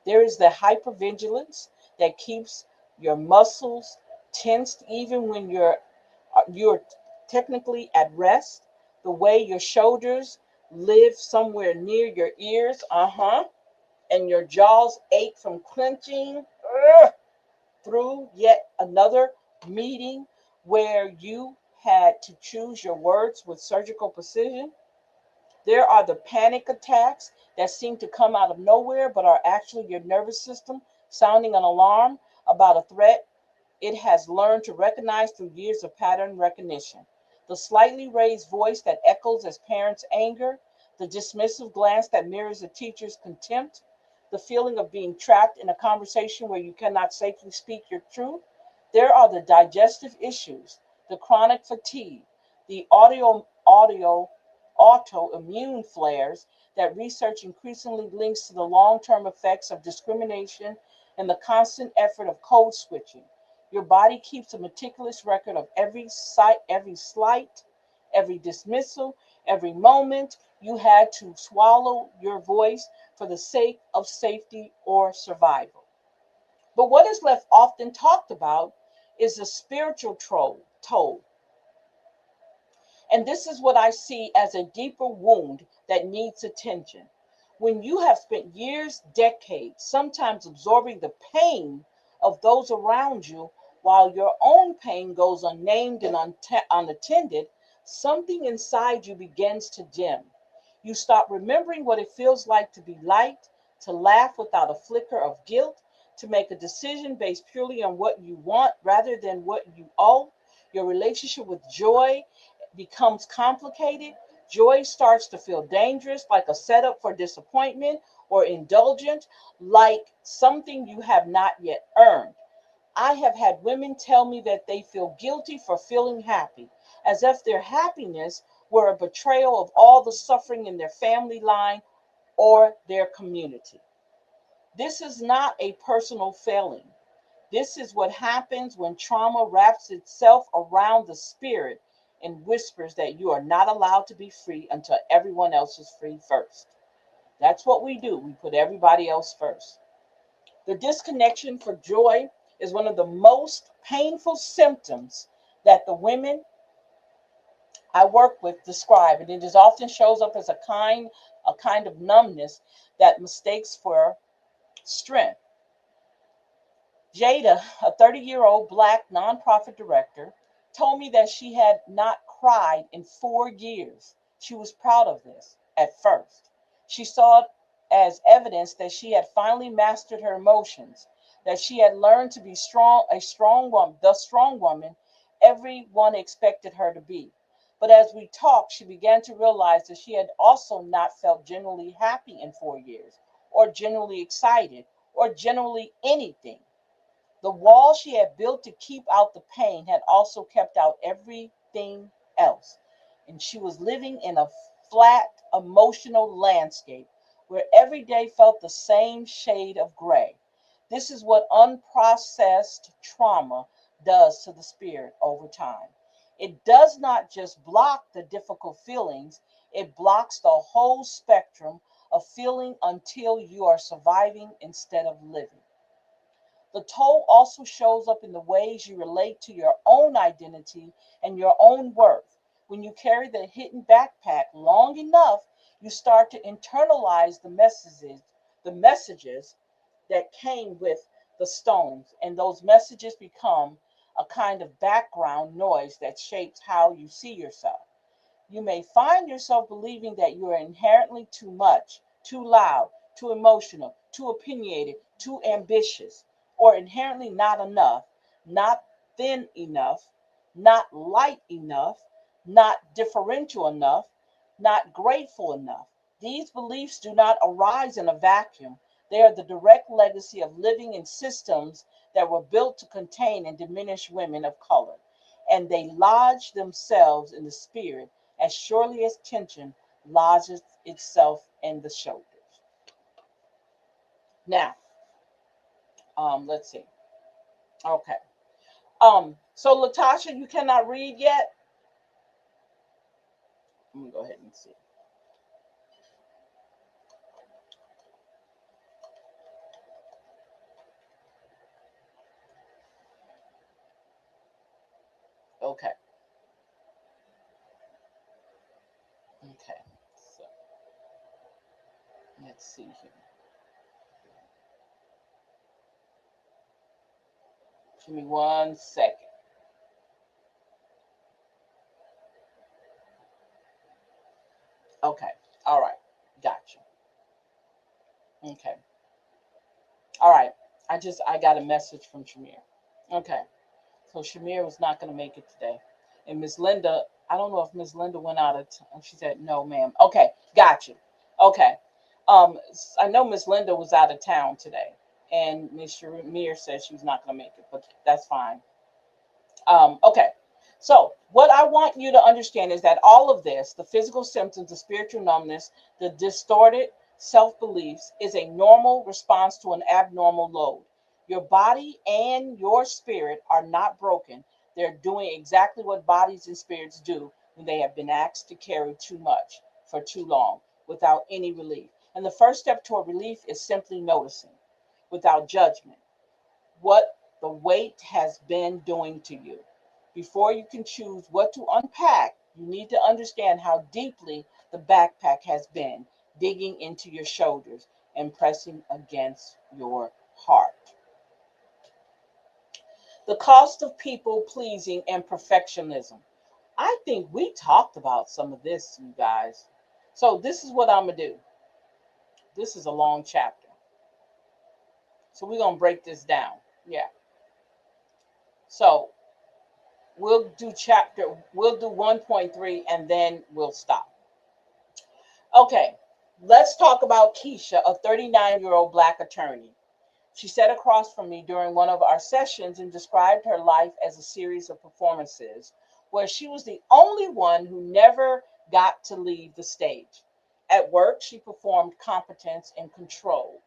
There is the hypervigilance that keeps your muscles tensed even when you're technically at rest. The way your shoulders live somewhere near your ears, and your jaws ache from clenching. Ugh, through yet another meeting where you had to choose your words with surgical precision. There are the panic attacks that seem to come out of nowhere but are actually your nervous system sounding an alarm about a threat it has learned to recognize through years of pattern recognition. The slightly raised voice that echoes as parents' anger, the dismissive glance that mirrors a teacher's contempt, the feeling of being trapped in a conversation where you cannot safely speak your truth. There are the digestive issues, the chronic fatigue, the autoimmune flares that research increasingly links to the long-term effects of discrimination and the constant effort of code switching. Your body keeps a meticulous record of every slight, every dismissal, every moment you had to swallow your voice for the sake of safety or survival. But what is left often talked about is the spiritual toll. And this is what I see as a deeper wound that needs attention. When you have spent years, decades, sometimes absorbing the pain of those around you while your own pain goes unnamed and unattended, something inside you begins to dim. You stop remembering what it feels like to be liked, to laugh without a flicker of guilt, to make a decision based purely on what you want rather than what you owe. Your relationship with joy becomes complicated. Joy starts to feel dangerous, like a setup for disappointment, or indulgent, like something you have not yet earned. I have had women tell me that they feel guilty for feeling happy, as if their happiness were a betrayal of all the suffering in their family line or their community. This is not a personal failing. This is what happens when trauma wraps itself around the spirit and whispers that you are not allowed to be free until everyone else is free first. That's what we do. We put everybody else first. The disconnection for joy is one of the most painful symptoms that the women I work with describe, and it is often shows up as a kind of numbness that mistakes for strength. Jada, a 30-year-old Black nonprofit director, told me that she had not cried in 4 years. She was proud of this at first. She saw it as evidence that she had finally mastered her emotions, that she had learned to be strong, a strong woman, the strong woman everyone expected her to be. But as we talked, she began to realize that she had also not felt genuinely happy in 4 years, or genuinely excited, or genuinely anything. The wall she had built to keep out the pain had also kept out everything else. And she was living in a flat emotional landscape where every day felt the same shade of gray. This is what unprocessed trauma does to the spirit over time. It does not just block the difficult feelings, it blocks the whole spectrum of feeling until you are surviving instead of living. The toll also shows up in the ways you relate to your own identity and your own worth. When you carry the hidden backpack long enough, you start to internalize the messages that came with the stones, and those messages become a kind of background noise that shapes how you see yourself. You may find yourself believing that you are inherently too much, too loud, too emotional, too opinionated, too ambitious, or inherently not enough, not thin enough, not light enough, not differential enough, not grateful enough. These beliefs do not arise in a vacuum. They are the direct legacy of living in systems that were built to contain and diminish women of color. And they lodge themselves in the spirit as surely as tension lodges itself in the shoulders. Now, let's see. Okay. So Latasha, you cannot read yet? I'm gonna go ahead and see. Okay. Okay. So let's see here. Give me 1 second. Okay. All right. Gotcha. Okay. All right. I got a message from Shamir. Okay. So Shamir was not going to make it today. And Miss Linda, I don't know if Miss Linda went out of she said no, ma'am. Okay. Gotcha. Okay. I know Miss Linda was out of town today. And Miss Shamir said she was not going to make it, but that's fine. Okay. So, what I want you to understand is that all of this, the physical symptoms, the spiritual numbness, the distorted self beliefs, is a normal response to an abnormal load. Your body and your spirit are not broken. They're doing exactly what bodies and spirits do when they have been asked to carry too much for too long without any relief. And the first step toward relief is simply noticing without judgment what the weight has been doing to you. Before you can choose what to unpack, you need to understand how deeply the backpack has been digging into your shoulders and pressing against your heart. The cost of people pleasing and perfectionism. I think we talked about some of this, you guys. So, this is what I'm going to do. This is a long chapter. So, we're going to break this down. Yeah. So, we'll do 1.3 and then we'll stop. Okay, let's talk about Keisha, a 39-year-old Black attorney. She sat across from me during one of our sessions and described her life as a series of performances where she was the only one who never got to leave the stage. At work, she performed competence and control,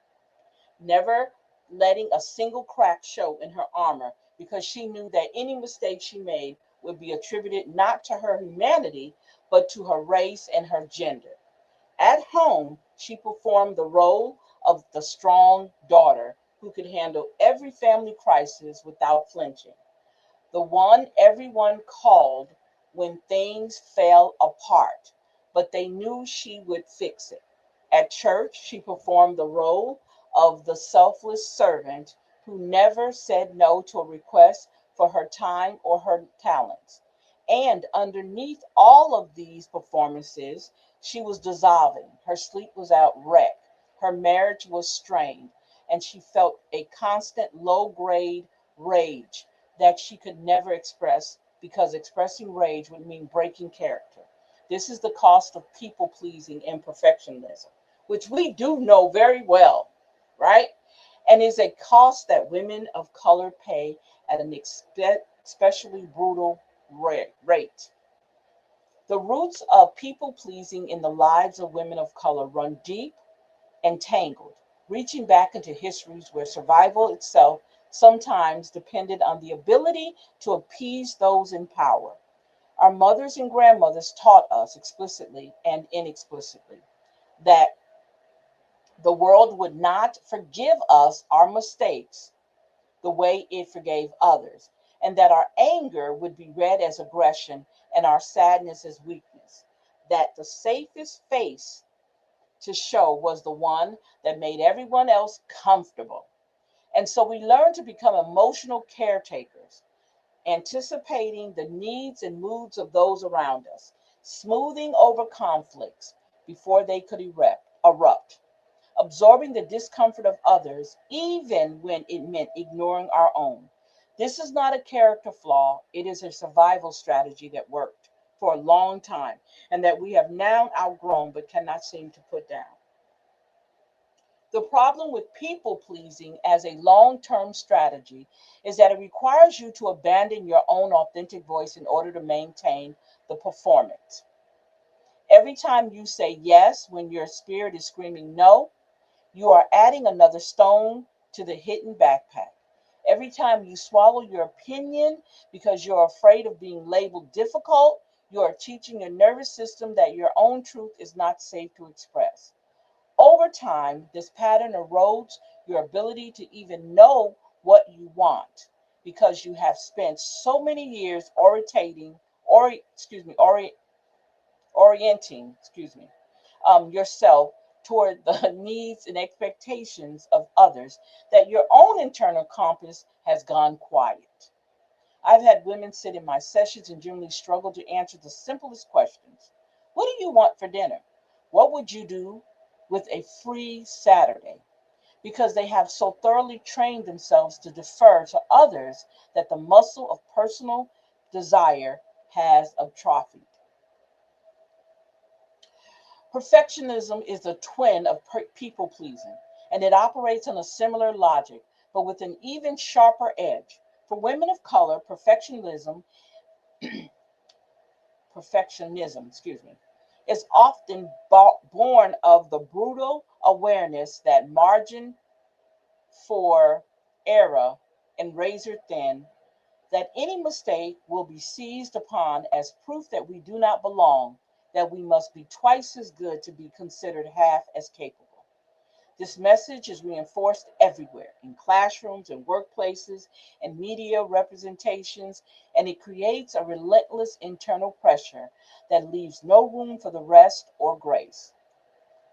never letting a single crack show in her armor because she knew that any mistake she made would be attributed not to her humanity, but to her race and her gender. At home, she performed the role of the strong daughter who could handle every family crisis without flinching, the one everyone called when things fell apart, but they knew she would fix it. At church, she performed the role of the selfless servant who never said no to a request for her time or her talents. And underneath all of these performances, she was dissolving. Her sleep was out wreck. Her marriage was strained, and she felt a constant low grade rage that she could never express because expressing rage would mean breaking character. This is the cost of people pleasing and perfectionism, which we do know very well, right? And is a cost that women of color pay at an especially brutal rate. The roots of people pleasing in the lives of women of color run deep and tangled, reaching back into histories where survival itself sometimes depended on the ability to appease those in power. Our mothers and grandmothers taught us explicitly and inexplicitly that the world would not forgive us our mistakes the way it forgave others, and that our anger would be read as aggression and our sadness as weakness. That the safest face to show was the one that made everyone else comfortable. And so we learned to become emotional caretakers, anticipating the needs and moods of those around us, smoothing over conflicts before they could erupt, absorbing the discomfort of others, even when it meant ignoring our own. This is not a character flaw, it is a survival strategy that worked for a long time and that we have now outgrown but cannot seem to put down. The problem with people pleasing as a long term strategy is that it requires you to abandon your own authentic voice in order to maintain the performance. Every time you say yes when your spirit is screaming no, you are adding another stone to the hidden backpack. Every time you swallow your opinion because you're afraid of being labeled difficult, you are teaching your nervous system that your own truth is not safe to express. Over time, this pattern erodes your ability to even know what you want because you have spent so many years orienting, yourself toward the needs and expectations of others that your own internal compass has gone quiet. I've had women sit in my sessions and generally struggle to answer the simplest questions. What do you want for dinner? What would you do with a free Saturday? Because they have so thoroughly trained themselves to defer to others that the muscle of personal desire has atrophied. Perfectionism is a twin of people pleasing, and it operates on a similar logic, but with an even sharper edge. For women of color, perfectionism, is often born of the brutal awareness that margin for error and razor thin, that any mistake will be seized upon as proof that we do not belong, that we must be twice as good to be considered half as capable. This message is reinforced everywhere in classrooms and workplaces and media representations, and it creates a relentless internal pressure that leaves no room for the rest or grace.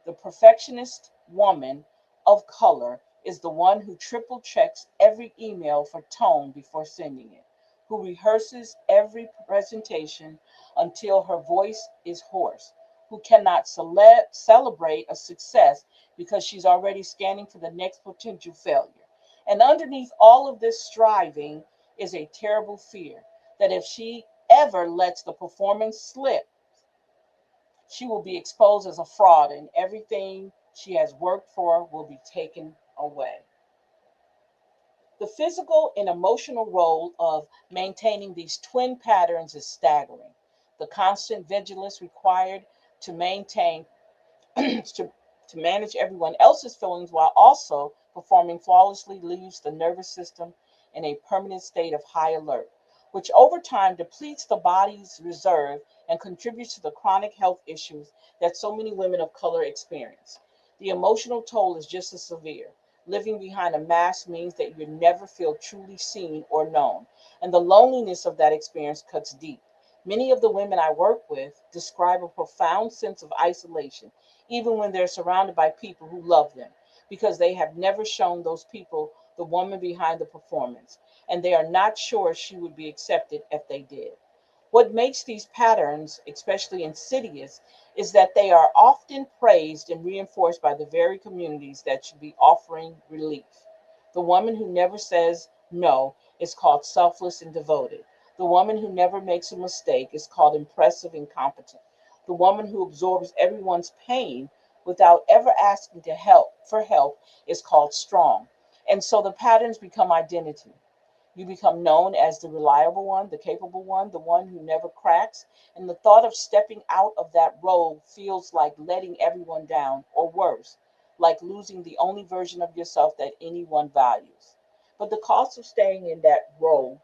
The perfectionist woman of color is the one who triple checks every email for tone before sending it, who rehearses every presentation until her voice is hoarse, who cannot celebrate a success because she's already scanning for the next potential failure. And underneath all of this striving is a terrible fear that if she ever lets the performance slip, she will be exposed as a fraud and everything she has worked for will be taken away. The physical and emotional role of maintaining these twin patterns is staggering. The constant vigilance required to maintain to manage everyone else's feelings while also performing flawlessly leaves the nervous system in a permanent state of high alert, which over time depletes the body's reserve and contributes to the chronic health issues that so many women of color experience. The emotional toll is just as severe. Living behind a mask means that you never feel truly seen or known, and the loneliness of that experience cuts deep. Many of the women I work with describe a profound sense of isolation, even when they're surrounded by people who love them, because they have never shown those people the woman behind the performance, and they are not sure she would be accepted if they did. What makes these patterns especially insidious is that they are often praised and reinforced by the very communities that should be offering relief. The woman who never says no is called selfless and devoted. The woman who never makes a mistake is called impressive and competent. The woman who absorbs everyone's pain without ever asking to help is called strong. And so the patterns become identity. You become known as the reliable one, the capable one, the one who never cracks. And the thought of stepping out of that role feels like letting everyone down, or worse, like losing the only version of yourself that anyone values. But the cost of staying in that role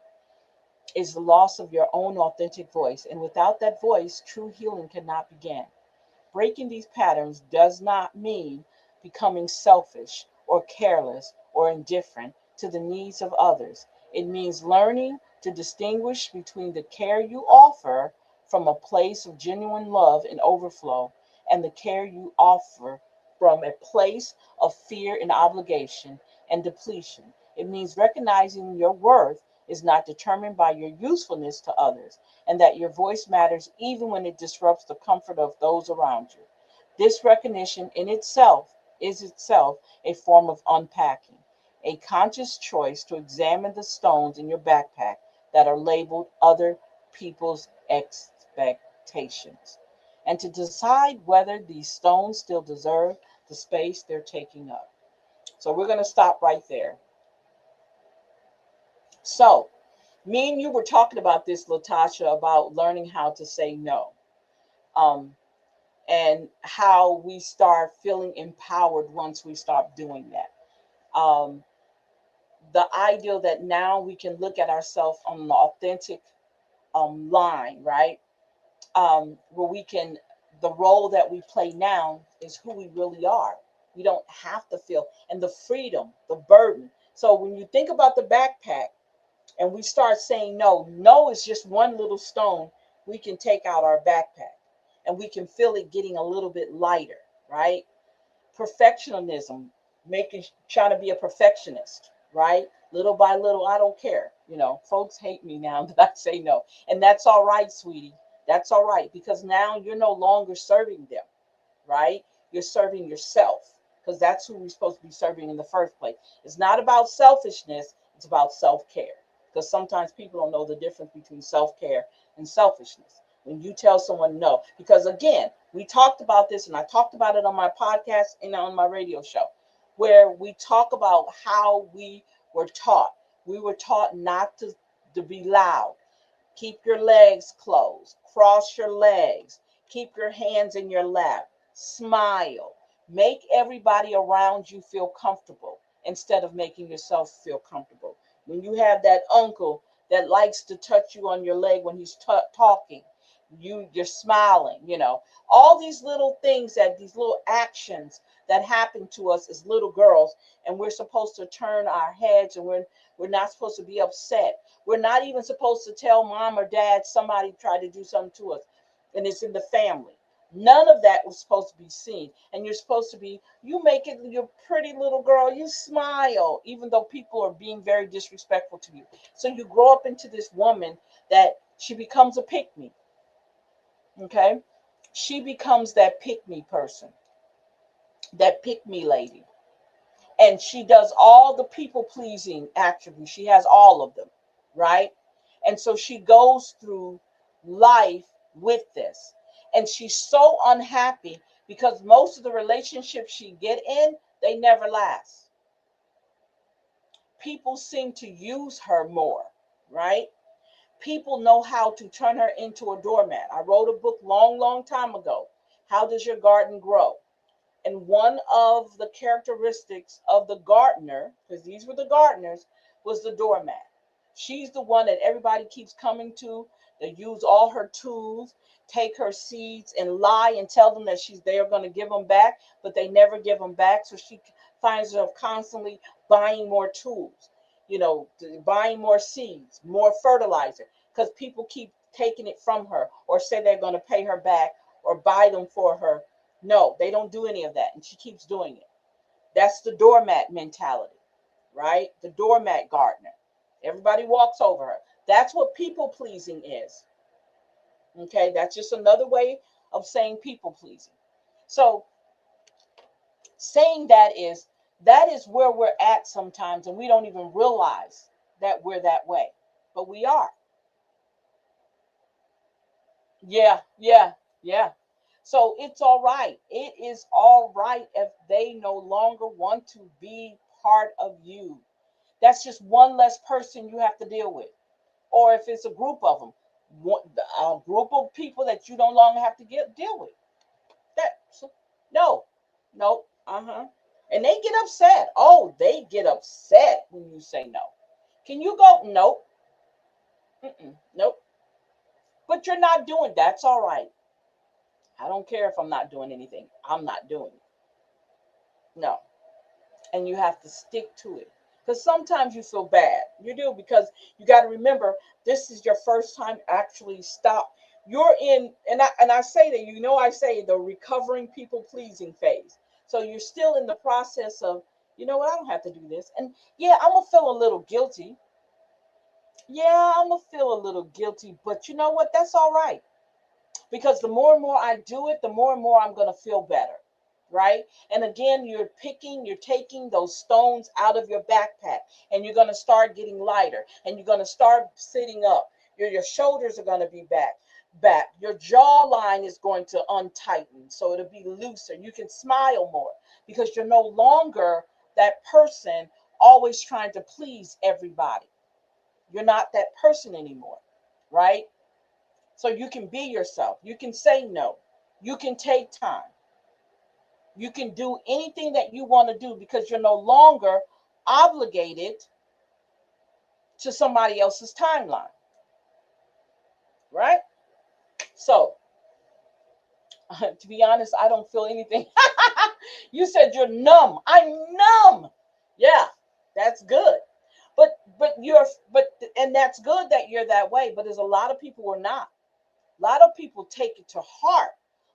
is the loss of your own authentic voice. And without that voice, true healing cannot begin. Breaking these patterns does not mean becoming selfish or careless or indifferent to the needs of others. It means learning to distinguish between the care you offer from a place of genuine love and overflow and the care you offer from a place of fear and obligation and depletion. It means recognizing your worth is not determined by your usefulness to others and that your voice matters even when it disrupts the comfort of those around you. This recognition in itself is itself a form of unpacking, a conscious choice to examine the stones in your backpack that are labeled other people's expectations. expectations, and to decide whether these stones still deserve the space they're taking up. So we're going to stop right there. So, me and you were talking about this, Latasha, about learning how to say no. Um, and how we start feeling empowered once we start doing that. Um, the ideal that now we can look at ourselves on an authentic line, right? Where we can, the role that we play now is who we really are. We don't have to feel, and the freedom, the burden. So when you think about the backpack and we start saying no, no is just one little stone we can take out our backpack and we can feel it getting a little bit lighter, right? Perfectionism, making, trying to be a perfectionist, right? Little by little, I don't care. Folks hate me now that I say no. And that's all right, sweetie. That's all right, because now you're no longer serving them, right? You're serving yourself, because that's who we're supposed to be serving in the first place. It's not about selfishness, it's about self-care. Because sometimes people don't know the difference between self-care and selfishness. When you tell someone no, because again, we talked about this and I talked about it on my podcast and on my radio show, where we talk about how we were taught. We were taught not to be loud. Keep your legs closed. Cross your legs. Keep your hands in your lap. Smile. Make everybody around you feel comfortable instead of making yourself feel comfortable. When you have that uncle that likes to touch you on your leg when he's talking, you're smiling, all these little things, that these little actions that happen to us as little girls, and we're supposed to turn our heads, and we're not supposed to be upset. We're not even supposed to tell mom or dad somebody tried to do something to us and it's in the family. None of that was supposed to be seen. And you're supposed to be, you make it, you're pretty little girl, you smile, even though people are being very disrespectful to you. So you grow up into this woman that she becomes a pick me. Okay? She becomes that pick me person, that pick me lady. And she does all the people pleasing attributes. She has all of them, right? And so she goes through life with this. And she's so unhappy because most of the relationships she get in, they never last. People seem to use her more, right? People know how to turn her into a doormat. I wrote a book long time ago. How does your garden grow? And one of the characteristics of the gardener, because these were the gardeners, was the doormat. She's the one that everybody keeps coming to. They use all her tools, take her seeds, and lie and tell them that they're going to give them back, but they never give them back. So she finds herself constantly buying more tools, buying more seeds, more fertilizer, because people keep taking it from her or say they're going to pay her back or buy them for her. No, they don't do any of that. And she keeps doing it. That's the doormat mentality, right? The doormat gardener. Everybody walks over her. That's what people pleasing is. Okay, that's just another way of saying people pleasing. So saying that is where we're at sometimes, and we don't even realize that we're that way. But we are. Yeah, yeah, yeah. So it's all right. It is all right if they no longer want to be part of you. That's just one less person you have to deal with. Or if it's a group of them, a group of people that you no longer have to deal with. That no, no, and they get upset. Oh, they get upset when you say no. Can you go? Nope, nope. But you're not doing. That's all right. I don't care if I'm not doing anything. I'm not doing it. No. And you have to stick to it. Because sometimes you feel bad. You do, because you got to remember this is your first time actually stop. You're in, and I say that, I say the recovering people pleasing phase. So you're still in the process of, you know what, I don't have to do this. And yeah, I'm gonna feel a little guilty. Yeah, I'm gonna feel a little guilty, but you know what? That's all right, because the more and more I do it, the more and more I'm going to feel better. Right. And again, you're taking those stones out of your backpack, and you're going to start getting lighter, and you're going to start sitting up. Your shoulders are going to be back. back. Your jawline is going to untighten, so it'll be looser. You can smile more because you're no longer that person always trying to please everybody. You're not that person anymore, right? So you can be yourself. You can say no. You can take time. You can do anything that you want to do because you're no longer obligated to somebody else's timeline, right? So, to be honest, I don't feel anything. You said you're numb. I'm numb. Yeah, that's good. But you're but and that's good that you're that way, but there's a lot of people who are not. A lot of people take it to heart.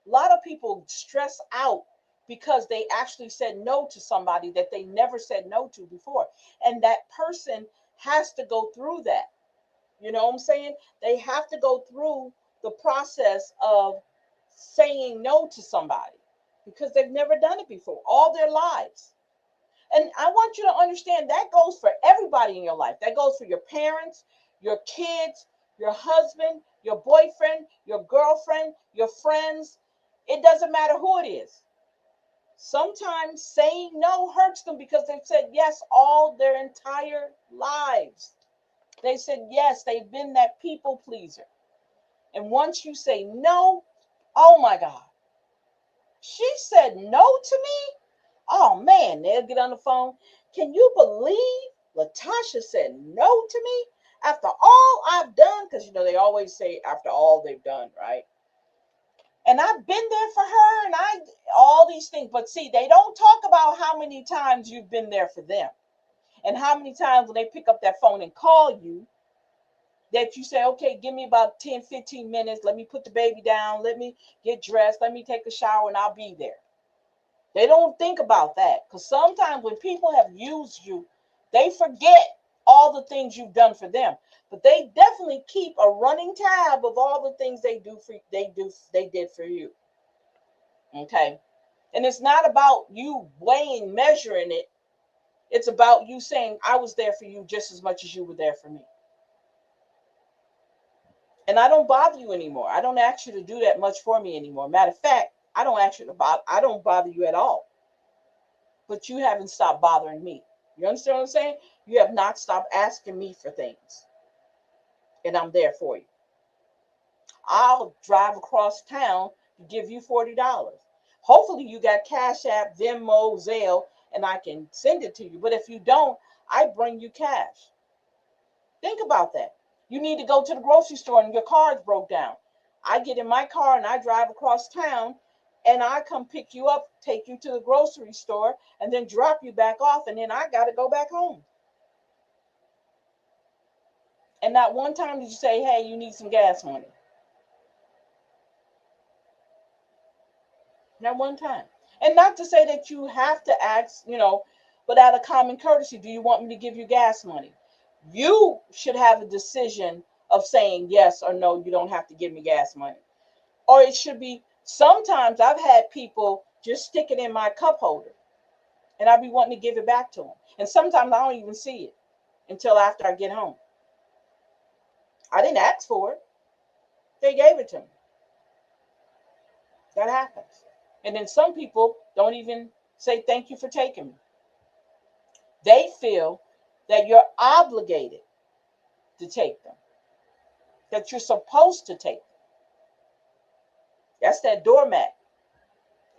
A lot of people stress out because they actually said no to somebody that they never said no to before. And that person has to go through that. You know what I'm saying? They have to go through the process of saying no to somebody because they've never done it before all their lives. And I want you to understand that goes for everybody in your life. That goes for your parents, your kids, your husband, your boyfriend, your girlfriend, your friends. It doesn't matter who it is. Sometimes saying no hurts them because they've said yes all their entire lives. They said yes, they've been that people pleaser. And once you say no, oh my God, she said no to me? Oh man, they'll get on the phone. Can you believe Latasha said no to me after all I've done? Because they always say after all they've done, right? And I've been there for her and all these things. But see, they don't talk about how many times you've been there for them. And how many times when they pick up that phone and call you, that you say, okay, give me about 10, 15 minutes. Let me put the baby down. Let me get dressed. Let me take a shower and I'll be there. They don't think about that because sometimes when people have used you, they forget all the things you've done for them. But they definitely keep a running tab of all the things they did for you. Okay. And it's not about you weighing, measuring it. It's about you saying, I was there for you just as much as you were there for me. And I don't bother you anymore. I don't ask you to do that much for me anymore. Matter of fact, I don't bother you at all. But you haven't stopped bothering me. You understand what I'm saying? You have not stopped asking me for things. And I'm there for you. I'll drive across town to give you $40. Hopefully you got Cash App, Venmo, Zelle, and I can send it to you. But if you don't, I bring you cash. Think about that. You need to go to the grocery store and your car is broke down. I get in my car and I drive across town and I come pick you up, take you to the grocery store, and then drop you back off, and then I got to go back home. And not one time did you say, hey, you need some gas money. Not one time. And not to say that you have to ask, but out of common courtesy, do you want me to give you gas money? You should have a decision of saying yes or no, you don't have to give me gas money. Or it should be, sometimes I've had people just stick it in my cup holder and I'll be wanting to give it back to them. And sometimes I don't even see it until after I get home. I didn't ask for it. They gave it to me. That happens. And then some people don't even say thank you for taking me. They feel that you're obligated to take them, that you're supposed to take them. That's that doormat.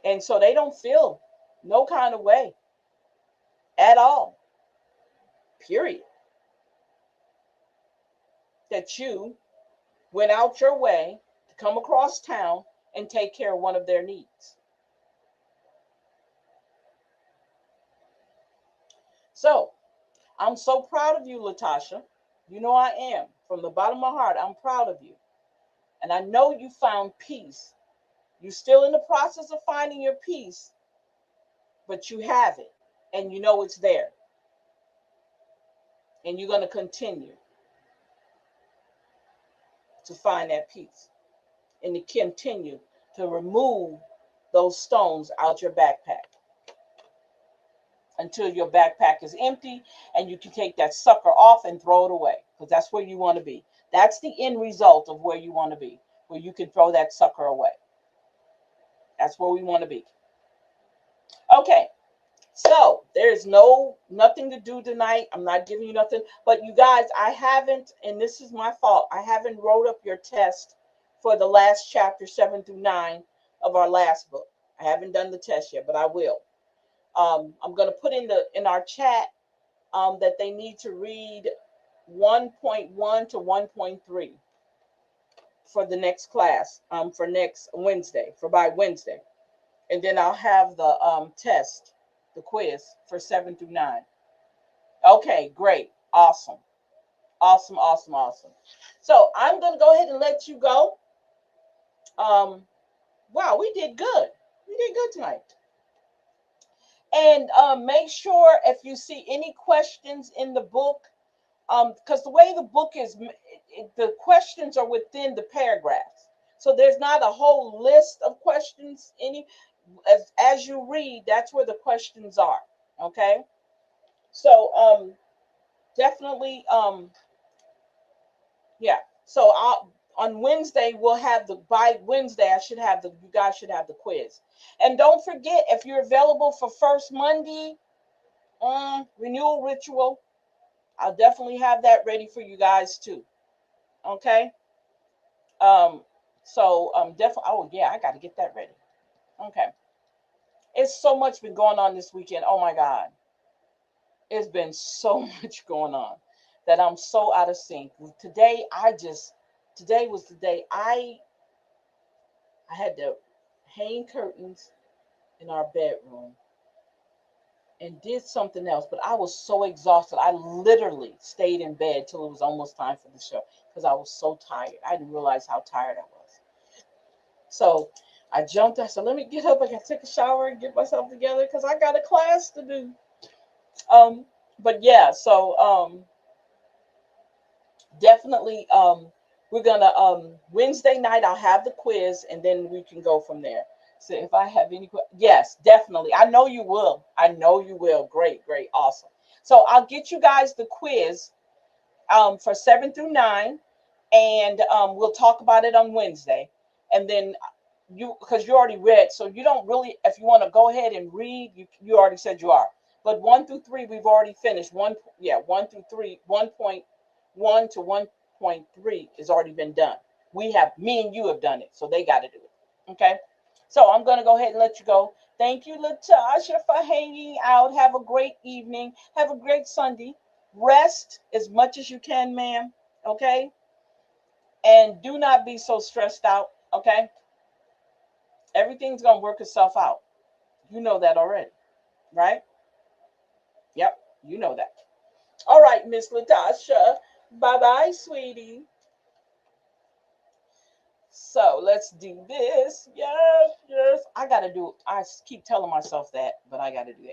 And so they don't feel no kind of way at all, period, that you went out your way to come across town and take care of one of their needs. So I'm so proud of you, Latasha. You know I am. From the bottom of my heart, I'm proud of you. And I know you found peace. You're still in the process of finding your peace, but you have it. And you know it's there. And you're going to continue to find that peace and to continue to remove those stones out your backpack until your backpack is empty and you can take that sucker off and throw it away, because that's where you want to be. That's the end result of where you want to be. where you can throw that sucker away. That's where we want to be. Okay. So there's nothing to do tonight. I'm not giving you nothing. But you guys, I haven't, and this is my fault, I haven't wrote up your test for the last chapter 7 through 9 of our last book. I haven't done the test yet, but I will. I'm gonna put in our chat that they need to read 1.1 to 1.3 for the next class, for next Wednesday, for by Wednesday. And then I'll have the test, the quiz for 7 through 9. Okay, great. Awesome. Awesome, awesome, awesome. So I'm going to go ahead and let you go. Wow, we did good. We did good tonight. And make sure if you see any questions in the book, because the way the book is, the questions are within the paragraphs. So there's not a whole list of questions. As you read, that's where the questions are. Okay. So definitely yeah. So on Wednesday we'll have by Wednesday you guys should have the quiz. And don't forget, if you're available for first Monday renewal ritual, I'll definitely have that ready for you guys too. Okay. Um so definitely, oh yeah, I got to get that ready. Okay. It's so much been going on this weekend. Oh my God. It's been so much going on that I'm so out of sync. Today was the day I had to hang curtains in our bedroom and did something else, but I was so exhausted. I literally stayed in bed till it was almost time for the show because I was so tired. I didn't realize how tired I was. So I jumped. I said, "Let me get up. I got to take a shower and get myself together because I got a class to do." Um, but yeah, so definitely we're gonna Wednesday night I'll have the quiz and then we can go from there. So if I have any yes, definitely. I know you will. I know you will. Great, great, awesome. So I'll get you guys the quiz for 7 through 9, and we'll talk about it on Wednesday. And then because you already read, so you don't really, if you want to go ahead and read, you already said you are. But 1 through 3 we've already finished. 1 through 3, 1.1 to 1.3 has already been done. Me and you have done it, so they got to do it. Okay. So I'm gonna go ahead and let you go. Thank you, Latasha, for hanging out. Have a great evening. Have a great Sunday. Rest as much as you can, ma'am. Okay. And do not be so stressed out. Okay. Everything's gonna work itself out. You know that already, right? Yep, you know that. All right, Miss Latasha. Bye bye, sweetie. So let's do this. Yes, yes. I keep telling myself that, but I gotta do that.